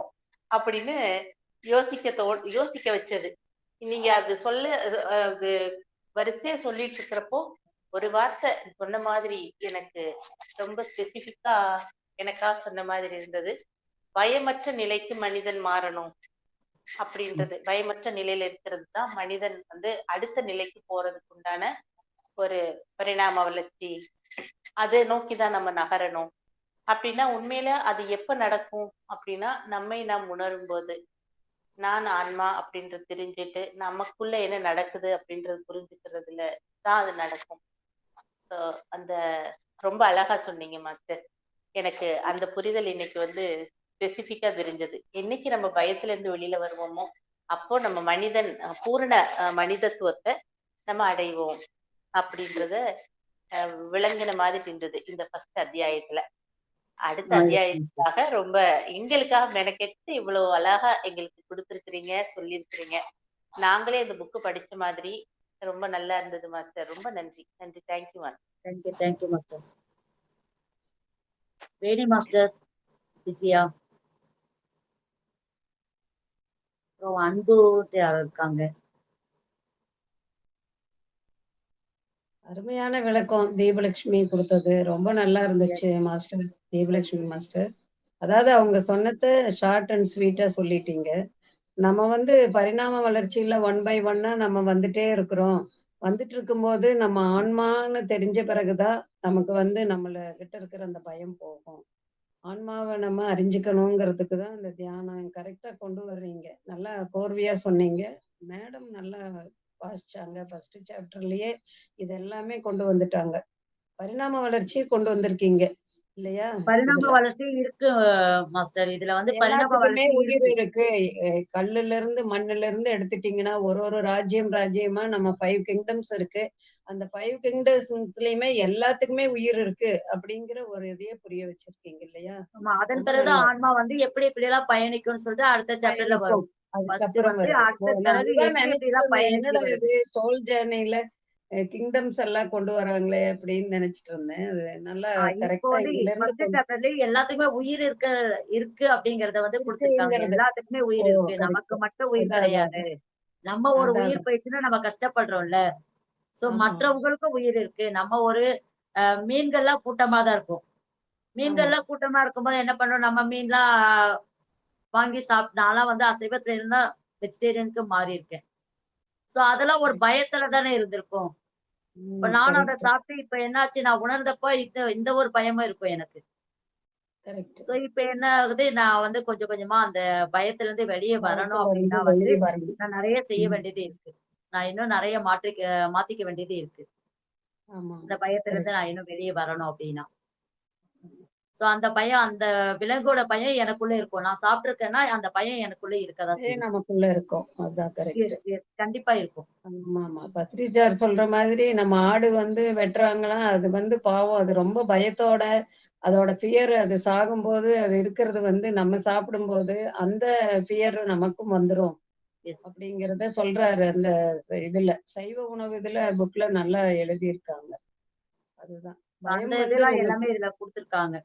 S1: அப்படின்னு யோசிக்க வச்சது. நீங்க அது அது வரிசையா சொல்லிட்டு இருக்கிறப்போ ஒரு வார்த்தை சொன்ன மாதிரி எனக்கு ரொம்ப ஸ்பெசிபிக்கா எனக்கா சொன்ன மாதிரி இருந்தது. பயமற்ற நிலைக்கு மனிதன் மாறணும் அப்படின்றது. பயமற்ற நிலையில இருக்கிறது தான் மனிதன் வந்து அடுத்த நிலைக்கு போறதுக்கு உண்டான ஒரு பரிணாம வளர்ச்சி. அதை நோக்கிதான் நம்ம நகரணும். அப்படின்னா உண்மையில அது எப்ப நடக்கும் அப்படின்னா நம்மை நாம் உணரும் போது, நான் ஆன்மா அப்படின்றது தெரிஞ்சுட்டு நமக்குள்ள என்ன நடக்குது அப்படின்றது புரிஞ்சுக்கிறதுல தான் அது நடக்கும். அந்த ரொம்ப அழகா சொன்னீங்க மாஸ்டர். எனக்கு அந்த புரிதல் இன்னைக்கு வந்து ஸ்பெசிபிக்கா தெரிஞ்சது. என்னைக்கு நம்ம பயத்துல இருந்து வெளியில வருவோமோ அப்போ நம்ம மனிதன் பூரண மனிதத்துவத்தை நம்ம அடைவோம் அப்படின்றத விளங்கின மாதிரி இருந்தது இந்த ஃபர்ஸ்ட் அத்தியாயத்துல. அடுத்த அத்தியாயத்துக்காக ரொம்ப எங்களுக்காக மெனக்கெட்டு இவ்வளவு அழகா எங்களுக்கு கொடுத்திருக்கிறீங்க, சொல்லியிருக்கிறீங்க. நாங்களே இந்த புக்கு படிச்ச மாதிரி ரொம்ப நல்லா இருந்தது மாஸ்டர். ரொம்ப நன்றி. நன்றி. Thank you master.
S2: Thank you master. Veni master பிஸியா? அப்புறம் அன்பு இருக்காங்க.
S3: அருமையான விளக்கம் தீபலட்சுமி கொடுத்தது. ரொம்ப நல்லா இருந்துச்சு மாஸ்டர். தீபலட்சுமி மாஸ்டர், அதாவது அவங்க சொன்னதை ஷார்ட் அண்ட் ஸ்வீட்டா சொல்லிட்டீங்க. நம்ம வந்து பரிணாம வளர்ச்சியில 1 பை 1 நம்ம வந்துட்டே இருக்கிறோம். வந்துட்டு இருக்கும்போது நம்ம ஆன்மான்னு தெரிஞ்ச பிறகுதான் நமக்கு வந்து நம்மள கிட்ட இருக்கிற அந்த பயம் போகும். ஆன்மாவை நம்ம அறிஞ்சுக்கணுங்கிறதுக்கு தான் இந்த தியானம் கரெக்டா கொண்டு வர்றீங்க. நல்லா கோர்வையா சொன்னீங்க. மேடம் நல்லா வாசிச்சாங்க. ஃபர்ஸ்ட் சாப்டர்லயே இது எல்லாமே கொண்டு வந்துட்டாங்க. பரிணாம வளர்ச்சி கொண்டு வந்திருக்கீங்க இல்லையா?
S2: பரிணாம
S3: இதுல
S2: வளர்ச்சி இருக்கு மாஸ்டர். இதுல வந்து பரிணாம
S3: எல்லாத்துக்குமே
S2: வளர்ச்சி
S3: உயிர்
S2: இருக்கு.
S3: இருக்கு. கல்லுல இருந்து மண்ணுல இருந்து எடுத்துட்டீங்கன்னா ஒரு ராஜ்யமா நம்ம 5 கிங்டம்ஸ் இருக்கு. அந்த 5 கிங்டம்ஸ்லயுமே எல்லாத்துக்குமே உயிர் இருக்கு அப்படிங்கிற ஒரு இதையே புரிய வச்சிருக்கீங்க இல்லையா?
S2: ஆமா, அதன்
S3: ரொம்ப
S2: பிறகுதான்
S3: நல்லா
S2: ஆன்மா வந்து எப்படி எப்படி எல்லாம் பயணிக்கும்னு சொல்லிட்டு அடுத்த சாப்டர்ல
S3: பயணிக்கும்.
S2: வரும். ஃபர்ஸ்ட்
S3: அதுக்கப்புறம்
S2: வந்து
S3: வருது.
S2: அடுத்த
S3: நான்
S2: பிறகு
S3: அதுதான்
S2: எப்படி எப்படி
S3: நினைச்சிட்டு
S2: எல்லாம்
S3: இருந்தேன். என்னடா
S2: பயணிக்கிறது.
S3: இது சோல் ஜேர்னில கிங்டம்ஸ் எல்லாம் கொண்டு வராங்களே அப்படின்னு நினைச்சிட்டு இருந்தேன். அது நல்லா
S2: இப்போ
S3: கரெக்டா
S2: வந்து
S3: இதுல இருந்து
S2: ஃபர்ஸ்ட் சாப்டர்லயே எல்லாத்துக்குமே உயிர் இருக்கு அப்படிங்கறத வந்து கொடுத்திருக்காங்க.
S3: இருக்குங்கிறது.
S2: எல்லாத்துக்குமே
S3: ஓ,
S2: உயிர் இருக்கு. நமக்கு
S3: கரெக்ட்.
S2: மட்டும் உயிர்
S3: அதான் அதான்
S2: கிடையாது.
S3: அதான்.
S2: நம்ம ஒரு
S3: அதான்
S2: உயிர்
S3: அதான்.
S2: போயிடுச்சுன்னா நம்ம கஷ்டப்படுறோம்ல. சோ
S3: ஆமா
S2: மற்றவங்களுக்கும் உயிர் இருக்கு. நம்ம ஒரு மீன்கள்லாம் கூட்டமா தான் இருக்கும்.
S3: ஆமா.
S2: மீன்கள்லாம் கூட்டமா இருக்கும்போது என்ன பண்றோம்? நம்ம மீன்லாம் வாங்கி நான்லாம் வந்து அசைவத்துல இருந்தா வெஜிடேரியனுக்கு மாறி இருக்கேன். சோ அதெல்லாம் ஒரு பயத்துல தானே இருந்திருக்கும். இப்ப நானும் அத
S3: கரெக்ட்
S2: சாப்பிட்டு இப்ப என்னாச்சு நான் உணர்ந்தப்ப இந்த இந்த ஒரு பயமும் இருக்கும் எனக்கு.
S3: கரெக்ட்.
S2: சோ இப்ப என்ன ஆகுது, நான் வந்து கொஞ்சம் கொஞ்சமா அந்த பயத்துல இருந்து வெளிய வரணும்
S3: பயத்துல இருந்து
S2: அப்டின்னா வந்து,
S3: வெளியே வரணும்.
S2: நான் நெறைய செய்ய
S3: ம்.
S2: வேண்டியது இருக்கு. நான் இன்னும் நெறைய மாத்திக்க வேண்டியது இருக்கு.
S3: ஆமா
S2: இந்த பயத்துல இருந்து
S3: கரெக்ட்.
S2: நான் இன்னும் வெளிய வரணும் அப்டின்னா. சோ அந்த பயம் அந்த விலங்கோட பயம் எனக்குள்ள இருக்கும். நான் சாப்பிட்டுருக்கேன்னா, அந்த பயம் எனக்குள்ள இருக்க தான்
S3: அதே
S2: செய்யும்.
S3: நமக்குள்ள இருக்கும். அதான் கரெக்ட்.
S2: S, S. கண்டிப்பா இருக்கும்.
S3: ஆமாமா. பத்ரிஜார் சொல்ற மாதிரி நம்ம ஆடு வந்து வெட்டுறாங்களாம், அது வந்து பாவம். அது ரொம்ப பயத்தோட, அதோட ஃபியர் அது சாகும்போது, அது இருக்கிறது வந்து நம்ம சாப்பிடும்போது, அந்த ஃபியர் நமக்கும் வந்துரும்.
S2: எஸ்.
S3: அப்படிங்கிறத சொல்றாரு அந்த இதுல. சைவ உணவு இதுல புக்ல நல்லா எழுதியிருக்காங்க. அதுதான்.
S2: அந்த
S3: பயம் வந்து
S2: இதெல்லாம்
S3: நமக்கு
S2: எல்லாமே இதுல குடுத்துருக்காங்க.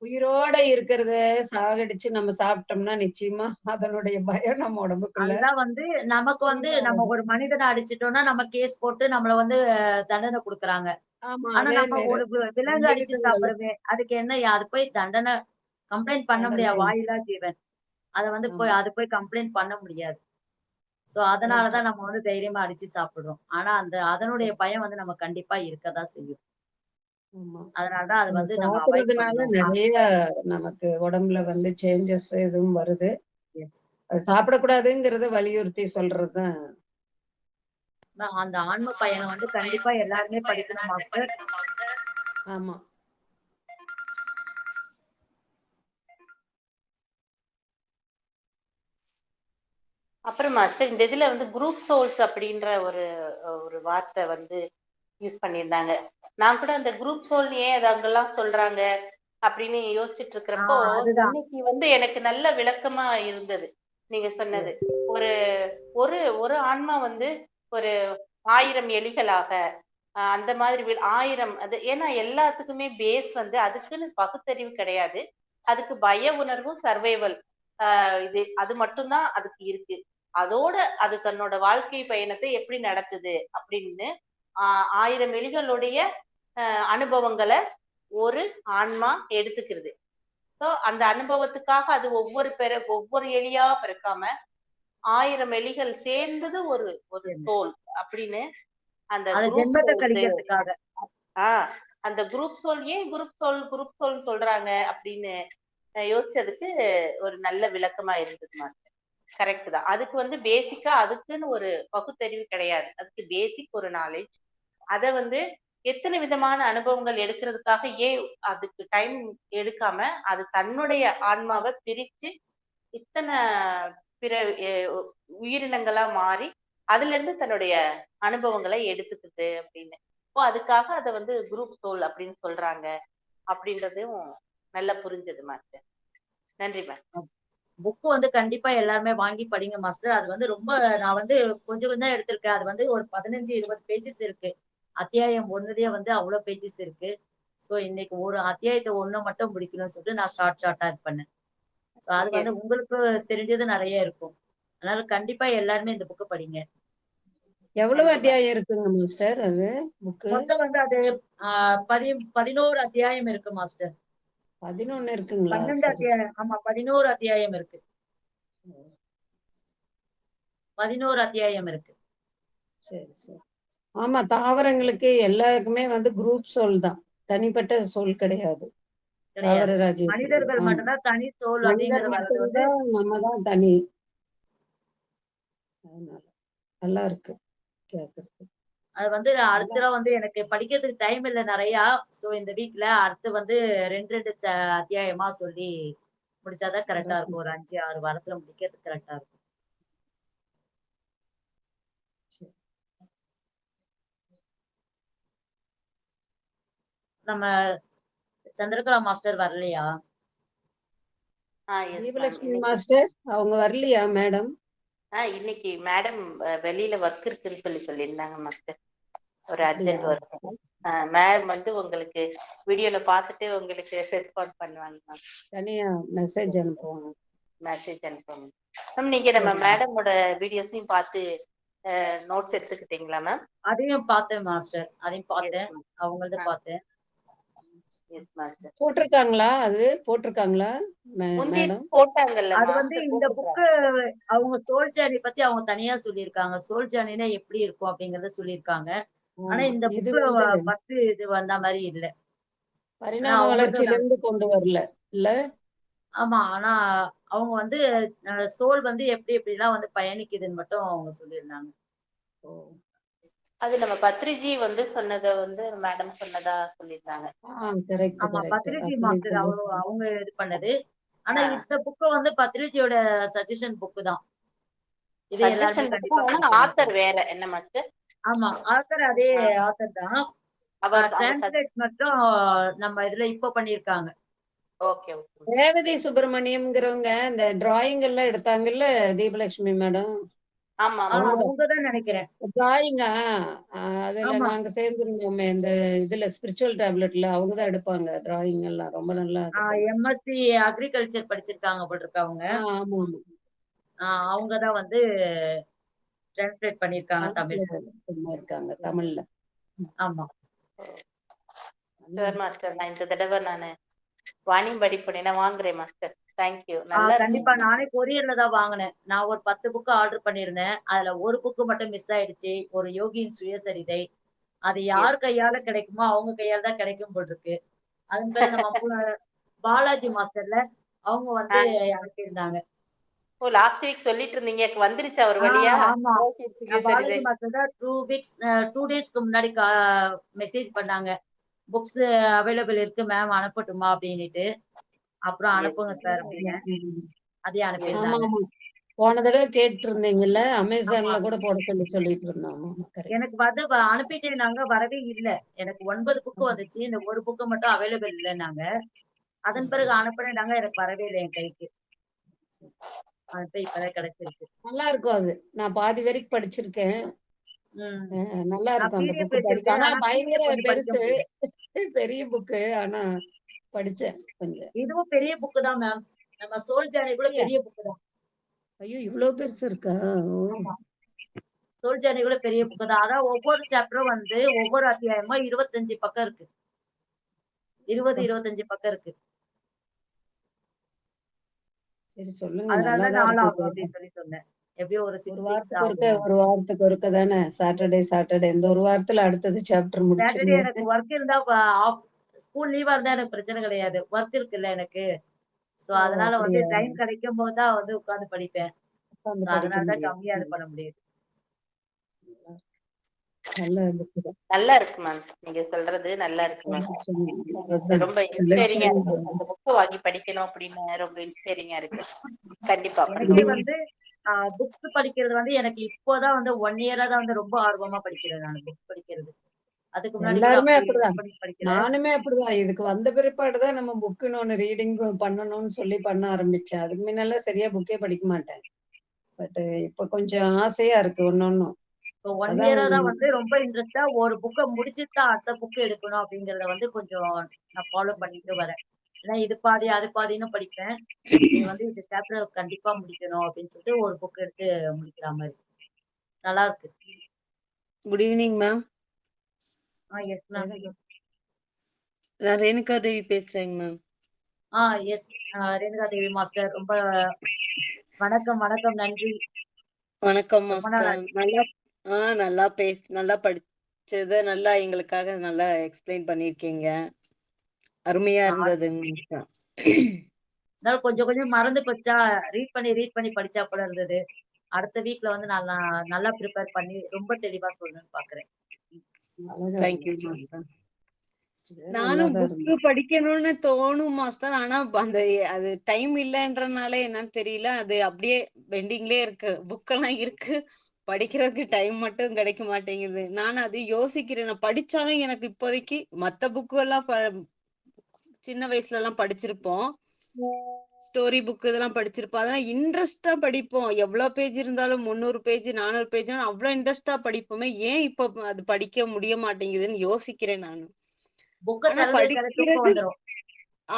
S3: உயிரோட இருக்கிறத சாகடிச்சு நம்ம சாப்பிட்டோம்னா, நிச்சயமா அதனுடைய பயம் நம்ம உடம்புக்குள்ள
S2: அதுதான் வந்து நமக்கு வந்து
S3: நிச்சயமா
S2: நம்ம
S3: வரும்.
S2: ஒரு மனிதன அடிச்சுட்டோம்னா, நம்ம கேஸ் போட்டு நம்மள வந்து தண்டனை குடுக்குறாங்க.
S3: ஆமா.
S2: ஆனா
S3: அதே
S2: நம்ம
S3: மாரி
S2: ஒரு விலங்கு அடிச்சு
S3: மிருகங்கள்.
S2: சாப்பிடுறோமே, அதுக்கு என்ன அது போய் தண்டனை கம்ப்ளைண்ட் பண்ண முடியாது.
S3: தண்டனை.
S2: வாயில்லா ஜீவன். அத வந்து
S3: ஆமா.
S2: அது போய் கம்ப்ளைண்ட் பண்ண முடியாது. சோ அதனால
S3: கரெக்ட்.
S2: தான் நம்ம வந்து தைரியமா அடிச்சு சாப்பிடுறோம். ஆனா அதனுடைய பயம் வந்து நம்ம கண்டிப்பா இருக்கதான் செய்யும்.
S3: ஆமா.
S2: அதனால தான் அது
S3: அத
S2: வந்து நம்ம அவாய்ட்
S3: சாப்பிடுறதுனால
S2: பண்ணணும்.
S3: நெறைய நமக்கு உடம்புல வந்து சேஞ்சஸ் எதுவும் வருது.
S2: எஸ்.
S3: அது சாப்பிடக்கூடாதுங்கிறத வலியுறுத்தி சொல்றது தான்.
S2: அந்த ஆன்ம பயணம் வந்து கண்டிப்பா எல்லாருமே படிக்கணும் மாஸ்டர்.
S3: ஆமா.
S1: அப்புறம் மாஸ்டர் இந்த இதுல வந்து குரூப் சோல்ஸ் அப்படின்ற ஒரு ஒரு வார்த்தை வந்து யூஸ் பண்ணியிருந்தாங்க. நான் கூட அந்த குரூப் சோல் ஏன் அது அங்கெல்லாம் சொல்றாங்க அப்படின்னு யோசிச்சுட்டு இருக்கிறப்போ
S2: அதுதான்.
S1: இன்னைக்கு வந்து எனக்கு நல்ல விளக்கமா இருந்தது நீங்க சொன்னது. ஒரு ஒரு ஒரு ஆன்மா வந்து ஒரு 1000 எலிகளாக அந்த மாதிரி 1000 அது ஏன்னா எல்லாத்துக்குமே பேஸ் வந்து அதுக்குன்னு பகுத்தறிவு கிடையாது. அதுக்கு பய உணர்வும் சர்வைவல் இது அது மட்டும்தான் அதுக்கு இருக்கு. அதோட அது தன்னோட வாழ்க்கை பயணத்தை எப்படி நடத்துது அப்படின்னு 1000 எலிகளுடைய அனுபவங்களை ஒரு ஆன்மா எடுத்துக்கிறது. ஸோ அந்த அனுபவத்துக்காக அது ஒவ்வொரு எலியா பிறக்காம 1000 எலிகள் சேர்ந்தது ஒரு ஒரு சோல் அப்படின்னு அந்த
S2: அந்த
S1: குரூப்
S2: ஜென்மத்தை
S1: சோல்ஸ்.
S2: கழிக்கிறதுக்காக.
S1: அந்த குரூப் சோல் ஏன் குரூப் சோல் சொல்றாங்க அப்படின்னு யோசிச்சதுக்கு ஒரு நல்ல விளக்கமா இருந்தது மாஸ்டர். கரெக்ட் தான். அதுக்கு வந்து பேசிக்கா அதுக்குன்னு ஒரு பகுத்தறிவு கிடையாது. அதுக்கு பேசிக் ஒரு நாலேஜ். அத வந்து எத்தனை விதமான அனுபவங்கள் எடுக்கிறதுக்காக ஏன் அதுக்கு டைம் எடுக்காம அது தன்னுடைய ஆன்மாவை பிரிச்சு இத்தனை பிற உயிரினங்களா மாறி அதுல இருந்து தன்னுடைய அனுபவங்களை எடுத்துக்குது அப்படின்னு. அதுக்காக அதை வந்து குரூப் சோல் அப்படின்னு சொல்றாங்க அப்படின்றதும் நல்லா புரிஞ்சது மாஸ்டர். நன்றி மாஸ்டர்.
S2: புக் வந்து கண்டிப்பா எல்லாருமே வாங்கி படிங்க மாஸ்டர். அது வந்து ரொம்ப நான் வந்து கொஞ்சம் கொஞ்சம் எடுத்திருக்கேன். அது வந்து ஒரு 15-20 பேஜஸ் இருக்கு. அத்தியாயம் 1லயே வந்து அவ்வளவு பேஜஸ் இருக்கு. சோ இன்னைக்கு ஒரு அத்தியாயத்தை 1 மட்டும் முடிக்கணும்னு சொல்லிட்டு நான் ஷார்ட்டா இது பண்ணேன். சோ அது வந்து உங்களுக்கு தெரிஞ்சது நிறைய இருக்கும். அதனால கண்டிப்பா எல்லாருமே இந்த புக்கு படிங்க.
S3: எவ்வளவு அத்தியாயம் இருக்குங்க மாஸ்டர் அது புக்கு?
S2: மொத்தம் வந்து அது 11 அத்தியாயம் இருக்கு மாஸ்டர்.
S3: 11 இருக்குங்களா?
S2: 12 அத்தியாயம். ஆமா, 11 அத்தியாயம் இருக்கு. 11 அத்தியாயம் இருக்கு.
S3: சரி சரி. ஆமா, தாவரங்களுக்கு எல்லாருக்குமே வந்து குரூப் சோல் தான், தனிப்பட்ட சோல் கிடையாது. தாவர ராஜ்யத்துக்கு
S2: மனிதர்கள் மட்டும்தான் தனி சோல்
S3: மனிதர்
S2: அப்படிங்கிற வரது வந்து
S3: மட்டும்தான், நம்ம தான் தனி. அதனால நல்லா இருக்கு கேக்குறது.
S2: அது வந்து அடுத்த தடவை வந்து எனக்கு படிக்கிறதுக்கு டைம் இல்லை நிறையா. சோ இந்த வீக்ல அடுத்து வந்து 2 அத்தியாயமா சொல்லி முடிச்சாதான் கரெக்டா இருக்கும். ஒரு 5-6 வாரத்துல முடிக்கிறதுக்கு கரெக்டா இருக்கும். நம்ம சந்திரகலா மாஸ்டர் வரலையா?
S3: தீபலட்சுமி மாஸ்டர் அவங்க வரலையா மேடம்?
S1: இன்னைக்கு மேடம் வெளியில ஒர்க் இருக்குன்னு சொல்லியிருந்தாங்க மாஸ்டர். ஒரு அர்ஜென்ட் ஒர்க். மேம் வந்து உங்களுக்கு வீடியோல பார்த்துட்டு உங்களுக்கு ரெஸ்பாண்ட் பண்ணுவாங்க.
S3: தனியா மெசேஜ் அனுப்புவாங்க.
S1: மேம் நீங்க நம்ம மேடமோட வீடியோஸையும் பார்த்து நோட்ஸ் எடுத்துக்கிட்டீங்களா மேம்?
S2: அதையும் பார்த்தேன் மாஸ்டர். அதையும் பார்த்தேன். அவங்களது பார்த்தேன்.
S3: போட்டிருக்காங்களா? அது போட்டிருக்காங்களா மேடம்?
S1: போட்டாங்கல்ல.
S2: அது வந்து இந்த புக்கு அவங்க சோல் ஜர்னி பத்தி அவங்க தனியா சொல்லியிருக்காங்க. சோல் ஜர்னினா எப்படி இருக்கும் அப்படிங்கறத சொல்லியிருக்காங்க. ஆனா இந்த புக்ல பத்து இது வந்த மாதிரி இல்ல.
S3: பரிணாம வளர்ச்சியில இருந்து கொண்டு வரல இல்ல?
S2: ஆமா, ஆனா அவங்க வந்து சோல் வந்து எப்படி எப்படிலாம் வந்து பயணிக்குதுன்னு மட்டும் அவங்க சொல்லியிருந்தாங்க.
S1: அது நம்ம பத்ரிஜி வந்து சொன்னதை வந்து மேடம் சொன்னதா சொல்லியிருந்தாங்க.
S2: ஆமா, பத்ரிஜி மாஸ்டர் அவங்க இது பண்ணது. ஆனா இந்த புக்கு வந்து பத்ரிஜியோட சஜஷன் புக்கு தான். இது எல்லாருமே கண்டிப்பா
S1: ஆத்தர் வேற என்ன மாஸ்டர்?
S2: ஆமா, ஆத்தர் அதே ஆத்தர் தான். டிரான்ஸ்லேட் மட்டும் நம்ம இதுல இப்ப பண்ணிருக்காங்க.
S1: Okay okay.
S3: ரேவதி சுப்பிரமணியம்ங்கிறவங்க இந்த டிராயிங் எல்லாம் எடுத்தாங்கல்ல தீபலட்சுமி மேடம்?
S2: ஆமா, அவங்கதான் நினைக்கிறேன்.
S3: டிராயிங் அதுல நாங்க சேர்ந்துருந்தோமே இந்த இதுல ஸ்பிரிச்சுவல் டேப்லெட்ல அவங்கதான் எடுப்பாங்க டிராயிங் எல்லாம். ரொம்ப நல்லா
S2: எம்எஸ்சி அக்ரிகல்ச்சர் படிச்சிருக்காங்க போல இருக்கு அவங்க.
S3: ஆமா
S2: அவங்கதான் வந்து டிரான்ஸ்லேட் பண்ணிருக்காங்க
S3: தமிழ்ல.
S2: ஆமா
S1: மாஸ்டர், நான் இந்த தடவை நானு வாணியம்பாடி போனேன்னா வாங்குறேன் மாஸ்டர். தேங்க்யூ.
S2: கண்டிப்பா நானே கொரியர்ல தான் வாங்கினேன். நான் ஒரு 10 புக்கு ஆர்டர் பண்ணிருந்தேன். அதுல ஒரு புக்கு மட்டும் மிஸ் ஆயிடுச்சு. ஒரு யோகியின் சுயசரிதை. அது யார் கையால கிடைக்குமோ அவங்க கையால தான் கிடைக்கும் போல் இருக்கு. அதன் பிறகு நம்ம பாலாஜி மாஸ்டர்ல அவங்க வந்து அனுப்பியிருந்தாங்க.
S1: லாஸ்ட் வீக் சொல்லிட்டு இருந்தீங்க, வந்துருச்சு அவர் வழியா?
S2: ஆமா, பாலாஜி மாஸ்டர் தான் 2 டேஸ்க்கு முன்னாடி மெசேஜ் பண்ணாங்க. புக்ஸ் அவைலபிள் இருக்கு மேம், அனுப்பட்டுமா அப்படின்னுட்டு. அப்புறம் அனுப்புங்க சார் அப்படின்னு அதே அனுப்பியிருந்தாங்க.
S3: போன தடவை கேட்டு இருந்தீங்கல்ல, அமேசான்ல கூட போட சொல்லிட்டு இருந்தோம்.
S2: எனக்கு வந்து அனுப்பிட்டு நாங்க வரவே இல்லை. எனக்கு 9 புக்கு வந்துச்சு. இந்த ஒரு புக்கு மட்டும் அவைலபிள் இல்லைன்னாங்க. அதன் பிறகு அனுப்புனேன்னாங்க, எனக்கு வரவே இல்லை என் கைக்கு. அது இப்பதான் கிடைச்சிருக்கு.
S3: நல்லா இருக்கும் அது. நான் பாதி வரைக்கும் படிச்சிருக்கேன். நல்லா இருக்கும் அந்த புக்கு படிக்க. ஆனா பயங்கர பெருசு, பெரிய புக்கு. ஆனா படிச்சேன் கொஞ்சம்.
S2: இதுவும் பெரிய புக்கு தான் மேம். நம்ம சோல் ஜர்னி கூட பெரிய புக்கு தான்.
S3: ஐயோ! இவ்ளோ பெருசு இருக்கா? ஓ!
S2: ஆமா. சோல் ஜர்னி கூட பெரிய புக்கு தான். அதான் ஒவ்வொரு சாப்டரும் வந்து ஒவ்வொரு அத்தியாயமா 25 பக்கம் இருக்கு. 20,
S3: அப்பா!
S2: 25 பக்கம் இருக்கு.
S3: சரி சொல்லுங்க.
S2: அதனால
S3: நல்லா
S2: தான்
S3: தான்
S2: நாள்
S3: இருக்கு
S2: ஆகும் அப்படின்னு சொல்லி சொன்னேன். எப்படியும் ஒரு 6 வீக்ஸ் ஆகும்.
S3: ஒரு வாரத்துக்கு ஒருக்க தானே. சாட்டர்டே இந்த ஒரு வாரத்துல அடுத்தது சாப்டர்
S2: சாட்டர்டே
S3: முடிச்சுருங்க.
S2: எனக்கு ஒர்க் இருந்தா ஆஃப் ஸ்கூல் லீவா இருந்தா எனக்கு பிரச்சனை கிடையாது. ஒர்க் இருக்குல்ல எனக்கு. சோ
S3: ஓ!
S2: அதனால வந்து
S3: அப்படியா?
S2: டைம் கிடைக்கும்போது தான் வந்து உட்கார்ந்து படிப்பேன்.
S3: உட்காந்து
S2: சோ
S3: படிக்க
S2: அதனால தான்
S3: முடியும்.
S2: கம்மியா இது பண்ண முடியுது.
S3: நல்ல புக்கு தான்.
S1: நல்லா இருக்கு மேம். நீங்க சொல்றது நல்லா இருக்கு மேம்.
S3: அதான்
S1: ரொம்ப இன்ஸ்பைரிங்கா
S3: செலக்ஷன்
S1: இருக்கு. அந்த புக்க வாங்கி படிக்கணும் அப்படின்னு ரொம்ப இன்ஸ்பைரிங்கா இருக்கு. கண்டிப்பா
S2: எனக்கே
S1: பண்ணுவோம்.
S2: வந்து புக்ஸ் படிக்கிறது வந்து எனக்கு இப்போதான் வந்து 1 இயரா தான் வந்து ரொம்ப ஆர்வமா படிக்கிறேன் நானு புக் படிக்கிறது. அதுக்கு முன்னாடி கூட
S3: எல்லாருமே
S2: அப்படி இது
S3: அப்படிதான்.
S2: பண்ணி படிக்கல.
S3: நானுமே அப்படிதான். இதுக்கு வந்த பிற்பாடு தான் நம்ம புக்குன்னு ஒண்ணு ரீடிங் பண்ணணும்னு சொல்லி பண்ண ஆரம்பிச்சேன். அதுக்கு முன்னெல்லாம் சரியா புக்கே படிக்க மாட்டேன். பட் இப்ப கொஞ்சம் ஆசையா இருக்கு ஒண்ணொண்ணும்.
S2: இப்போ 1
S3: அதான்
S2: இயரா தான் வந்து ரொம்ப இன்ட்ரெஸ்ட்டா ஒரு புக்க முடிச்சுட்டு தான் அடுத்த புக் எடுக்கணும் அப்படிங்கிறத வந்து கொஞ்சம் நான் ஃபாலோ பண்ணிட்டு வரேன். ஏன்னா இது பாதி, அது பாதின்னு படிப்பேன். இது வந்து இந்த சாப்டர் கண்டிப்பா முடிக்கணும் அப்படின்னு சொல்லிட்டு ஒரு புக் எடுத்து முடிக்கிற மாரி. நல்லா இருக்கு.
S4: Good evening ma'am.
S2: Yes ma'am.
S4: நான் ரேணுகா தேவி பேசுறேங்க மேம்.
S2: எஸ். ரேணுகா தேவி மாஸ்டர் ரொம்ப வணக்கம், வணக்கம். நன்றி.
S4: வணக்கம்
S2: ரொம்ப நாள்
S4: மாஸ்டர்.
S2: ஆச்சு.
S4: நல்லா நல்லா படிச்சத நல்லா எங்களுக்காக நல்லா எக்ஸ்பிளைன் பண்ணியிருக்கீங்க. அருமையா இருந்ததுங்க மாஸ்டர்.
S2: இருந்தாலும் கொஞ்சம் கொஞ்சம் மறந்து போச்சா, ரீட் பண்ணி படிச்சா போல இருந்தது. அடுத்த வீக்ல வந்து நான் நான் நல்லா ப்ரிப்பேர் பண்ணி ரொம்ப தெளிவா சொல்லணும்னு பாக்குறேன்.
S3: அழகா
S4: தேங்க் யூ
S3: இருந்துச்சு.
S4: மாஸ்டர்.
S3: இது
S4: நானும்
S3: நல்லாதான்
S4: புக்கு
S3: இருந்துச்சு.
S4: படிக்கணும்னு தோணும் மாஸ்டர். ஆனா அந்த அது டைம் இல்லன்றனால என்னன்னு தெரியல. அது அப்படியே பெண்டிங்லயே இருக்கு. புக்கெல்லாம் இருக்கு. படிக்கிறதுக்கு டைம் மட்டும் கிடைக்க மாட்டேங்குது. நான் அது யோசிக்கிறேன். நான் படிச்சாலும் எனக்கு இப்போதைக்கு மத்த புக்குலாம் சின்ன வயசுலலாம் படிச்சிருப்போம். ஸ்டோரி புக் இதெல்லாம் படிச்சிருப்போம். அதெல்லாம் இன்ட்ரெஸ்ட்டா படிப்போம். எவ்வளோ பேஜ் இருந்தாலும் 300 பேஜ், 400 பேஜ்னா அவ்வளோ இன்ட்ரெஸ்ட்டா படிப்போமே. ஏன் இப்போ அது படிக்க முடிய மாட்டேங்குதுன்னு யோசிக்கிறேன் நானு.
S2: புக்க
S4: ஆனா
S2: திறந்து வச்சாலே தூக்கம்
S4: படிக்கிறது
S2: வந்துரும்.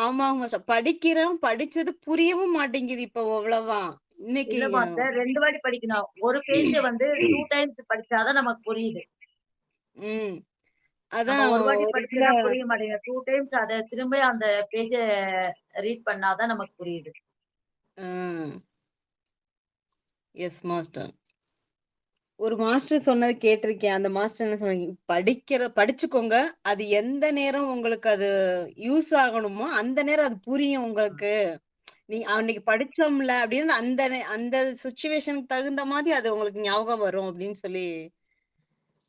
S4: ஆமாங்க மாஸ்டர். படிக்கிறேன், படிச்சது புரியவும் மாட்டேங்குது இப்போ அவ்வளவா. இன்னைக்கு
S2: இல்ல மாஸ்டர் 2 வாட்டி படிக்கணும். ஒரு பேஜ வந்து 2 டைம்ஸ் படிச்சா தான் நமக்கு புரியுது.
S4: ம்.
S2: நம்ம
S4: அதான்
S2: ஒரு வாட்டி
S4: ஒரு இதுல
S2: படிச்சதுனா புரிய மாட்டேங்குது. 2 டைம்ஸ் அத திரும்ப அந்த பேஜ ரீட் பண்ணா தான் நமக்கு புரியுது.
S4: ம். Yes master. ஒரு மாஸ்டர் சொன்னது கேட்டிருக்கேன். அந்த மாஸ்டர் என்ன சொன்னாங்க, படிச்சுக்கோங்க. அது எந்த நேரம் உங்களுக்கு அது யூஸ் ஆகணுமோ, அந்த நேரம் அது புரியும் உங்களுக்கு. அன்னைக்கு படிச்சோம்ல அப்படின்னு அந்த சிச்சுவேஷனுக்கு தகுந்த மாதிரி அது உங்களுக்கு ஞாபகம் வரும் அப்படின்னு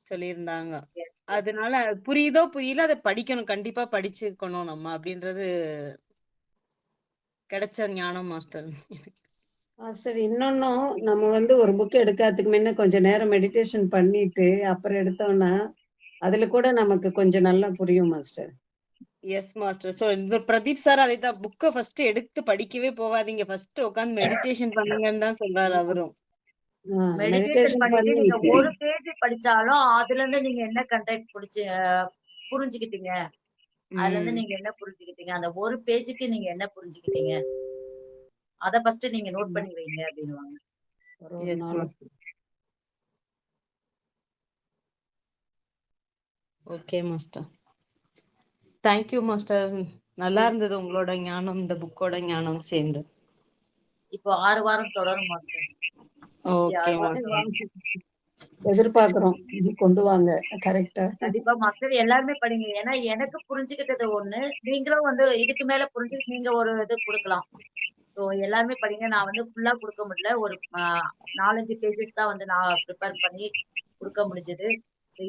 S4: சொல்லியிருந்தாங்க.
S2: Yes, yes.
S4: அதனால புரியுதோ புரியல அத படிக்கணும். கண்டிப்பா படிச்சிருக்கணும் நம்ம அப்படின்றது கிடைச்ச ஞானம் மாஸ்டர்.
S3: மாஸ்டர் இன்னொன்னும் நம்ம வந்து ஒரு புக் எடுக்காததுக்கு முன்ன கொஞ்சம் நேரம் மெடிடேஷன் பண்ணிட்டு அப்புறம் எடுத்தோம்னா அதுல கூட நமக்கு கொஞ்சம் நல்லா புரியும் மாஸ்டர்.
S4: Yes master. இவர் பிரதீப் சார் அதைத்தான் புக்க ஃபர்ஸ்ட் எடுத்து படிக்கவே போகாதீங்க. ஃபர்ஸ்ட் உட்கார்ந்து மெடிடேஷன் பண்ணுங்கன்னு தான் சொல்றாரு அவரும்.
S2: மெடிடேஷன்
S3: மெடிடேஷன்
S2: பண்ணிட்டு நீங்க
S3: பண்ணிட்டு
S2: ஒரு பேஜ் படிச்சாலும் அதுல இருந்து நீங்க என்ன கன்டென்ட் புரிஞ்சுக்கிட்டீங்க. அதுல இருந்து
S4: ம்.
S2: நீங்க என்ன புரிஞ்சுக்கிட்டீங்க. அந்த ஒரு பேஜுக்கு நீங்க என்ன புரிஞ்சுக்கிட்டீங்க. அத ஃபர்ஸ்ட் நீங்க நோட் பண்ணி வைங்க அப்படின்னுவாங்க.
S3: ஒரு ஒரு
S4: எஸ்
S3: நாளும்
S4: master. Okay master. Thank you master. நல்லா இருந்தது உங்களோட ஞானம், இந்த புக்கோட ஞானம் சேர்ந்து.
S2: இப்போ 6 வாரம் தொடரும் மாஸ்டர். கடைசி
S4: ஓகே
S2: 6 வாரம்
S4: மாஸ்டர்.
S2: தொடரும்.
S3: எதிர்பார்க்கிறோம். இது கொண்டு வாங்க கரெக்டா.
S2: கண்டிப்பா மாஸ்டர் எல்லாருமே படிங்க. ஏன்னா எனக்கு புரிஞ்சுக்கிட்டது ஒண்ணு. நீங்களும் வந்து இதுக்கு மேல புரிஞ்சு நீங்க ஒரு இது குடுக்கலாம். ஸோ எல்லாருமே படிங்க. நான் வந்து ஃபுல்லா குடுக்க முடியல. ஒரு 4, 5 பேஜஸ் தான் வந்து நான் ப்ரிப்பேர் பண்ணி குடுக்க முடிஞ்சது. ஸோ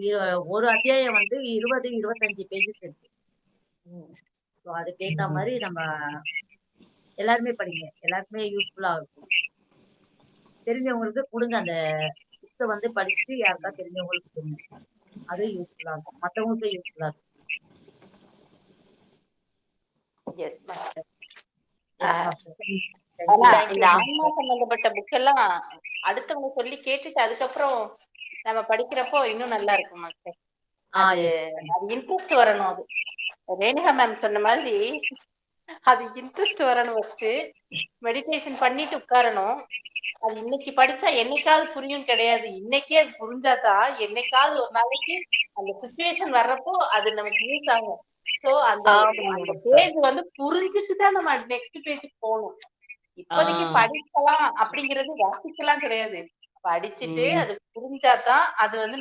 S2: ஒரு அத்தியாயம் வந்து 20, 25 பேஜஸ் இருக்கு. ஸோ அதுக்கேத்த மாரி நம்ம எல்லாருமே படிங்க. எல்லாருக்குமே யூஸ்ஃபுல்லா இருக்கும். தெரிஞ்சவங்களுக்கு குடுங்க. அந்த புக்க வந்து படிச்சுட்டு யாருக்கா தெரிஞ்சவங்களுக்கு குடுங்க. அது யூஸ்ஃபுல்லா இருக்கும். மத்தவங்களுக்கும் யூஸ்ஃபுல்லா இருக்கும்.
S1: Yes master.
S2: Yes master.
S1: ஆனா
S2: தேங்க்
S1: இந்த
S2: யூ
S1: ஆன்மா
S2: மாஸ்டர்.
S1: சம்பந்தப்பட்ட புக் எல்லாம் அடுத்தவங்க சொல்லி கேட்டுட்டு அதுக்கப்புறம் நம்ம படிக்கிறப்போ இன்னும் நல்லா இருக்கும் மாஸ்டர். அது
S2: எஸ்.
S1: அது இன்ட்ரெஸ்ட் வரணும் அது. ரேணுகா மேம் சொன்ன மாதிரி அது இன்ட்ரெஸ்ட் வரணும் ஃபர்ஸ்ட். மெடிடேஷன் பண்ணிட்டு உட்காரணும். அது இன்னைக்கு படிச்சா என்னைக்காவது புரியும் கிடையாது. இன்னைக்கே அது புரிஞ்சாதான் என்னைக்காவது ஒரு நாளைக்கு அந்த சுச்சுவேஷன் வர்றப்போ அது நமக்கு யூஸ் ஆகும். சோ அந்த அந்த பேஜ் வந்து புரிஞ்சுட்டு தான் நம்ம நெக்ஸ்ட் பேஜுக்கு போகணும். இப்போதைக்கு படிக்கலாம் அப்படிங்கிறது வாசிக்கலாம் கிடையாது. படிச்சுட்டு அது புரிஞ்சாதான் அது வந்து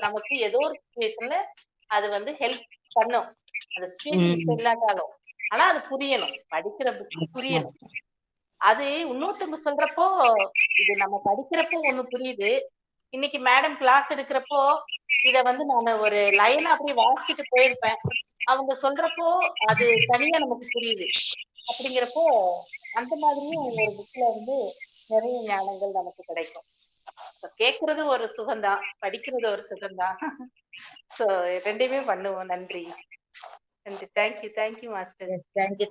S1: நமக்கு ஏதோ ஒரு சுச்சுவேஷன்ல அது வந்து ஹெல்ப் பண்ணும். அந்த சுச்சுவேஷன் இல்லாட்டாலும் ஆனா அது புரியணும். படிக்கிற புக் புரியணும். அது இன்னொருத்தவங்க சொல்றப்போ இது நம்ம படிக்கிறப்போ ஒண்ணு புரியுது. இன்னைக்கு மேடம் கிளாஸ் எடுக்கிறப்போ இத வந்து நான் ஒரு லைனா அப்படியே வாசிச்சுட்டு போயிருப்பேன். அவங்க சொல்றப்போ அது தனியா நமக்கு புரியுது. அப்படிங்கிறப்போ அந்த மாதிரியும் ஒரு புக்ல இருந்து நிறைய ஞானங்கள் நமக்கு கிடைக்கும். கேட்கறது ஒரு சுகம்தான், படிக்கிறது ஒரு சுகம்தான். சோ ரெண்டையுமே பண்ணுவோம். நன்றி நன்றி. Thank you master.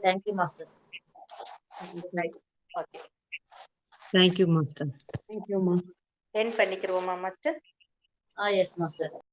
S2: Thank you masters.
S1: Okay,
S4: thank you master.
S3: தேங்க்யூம்மா.
S1: என் பண்ணிக்கிறோமா மாஸ்டர்?
S2: Yes master.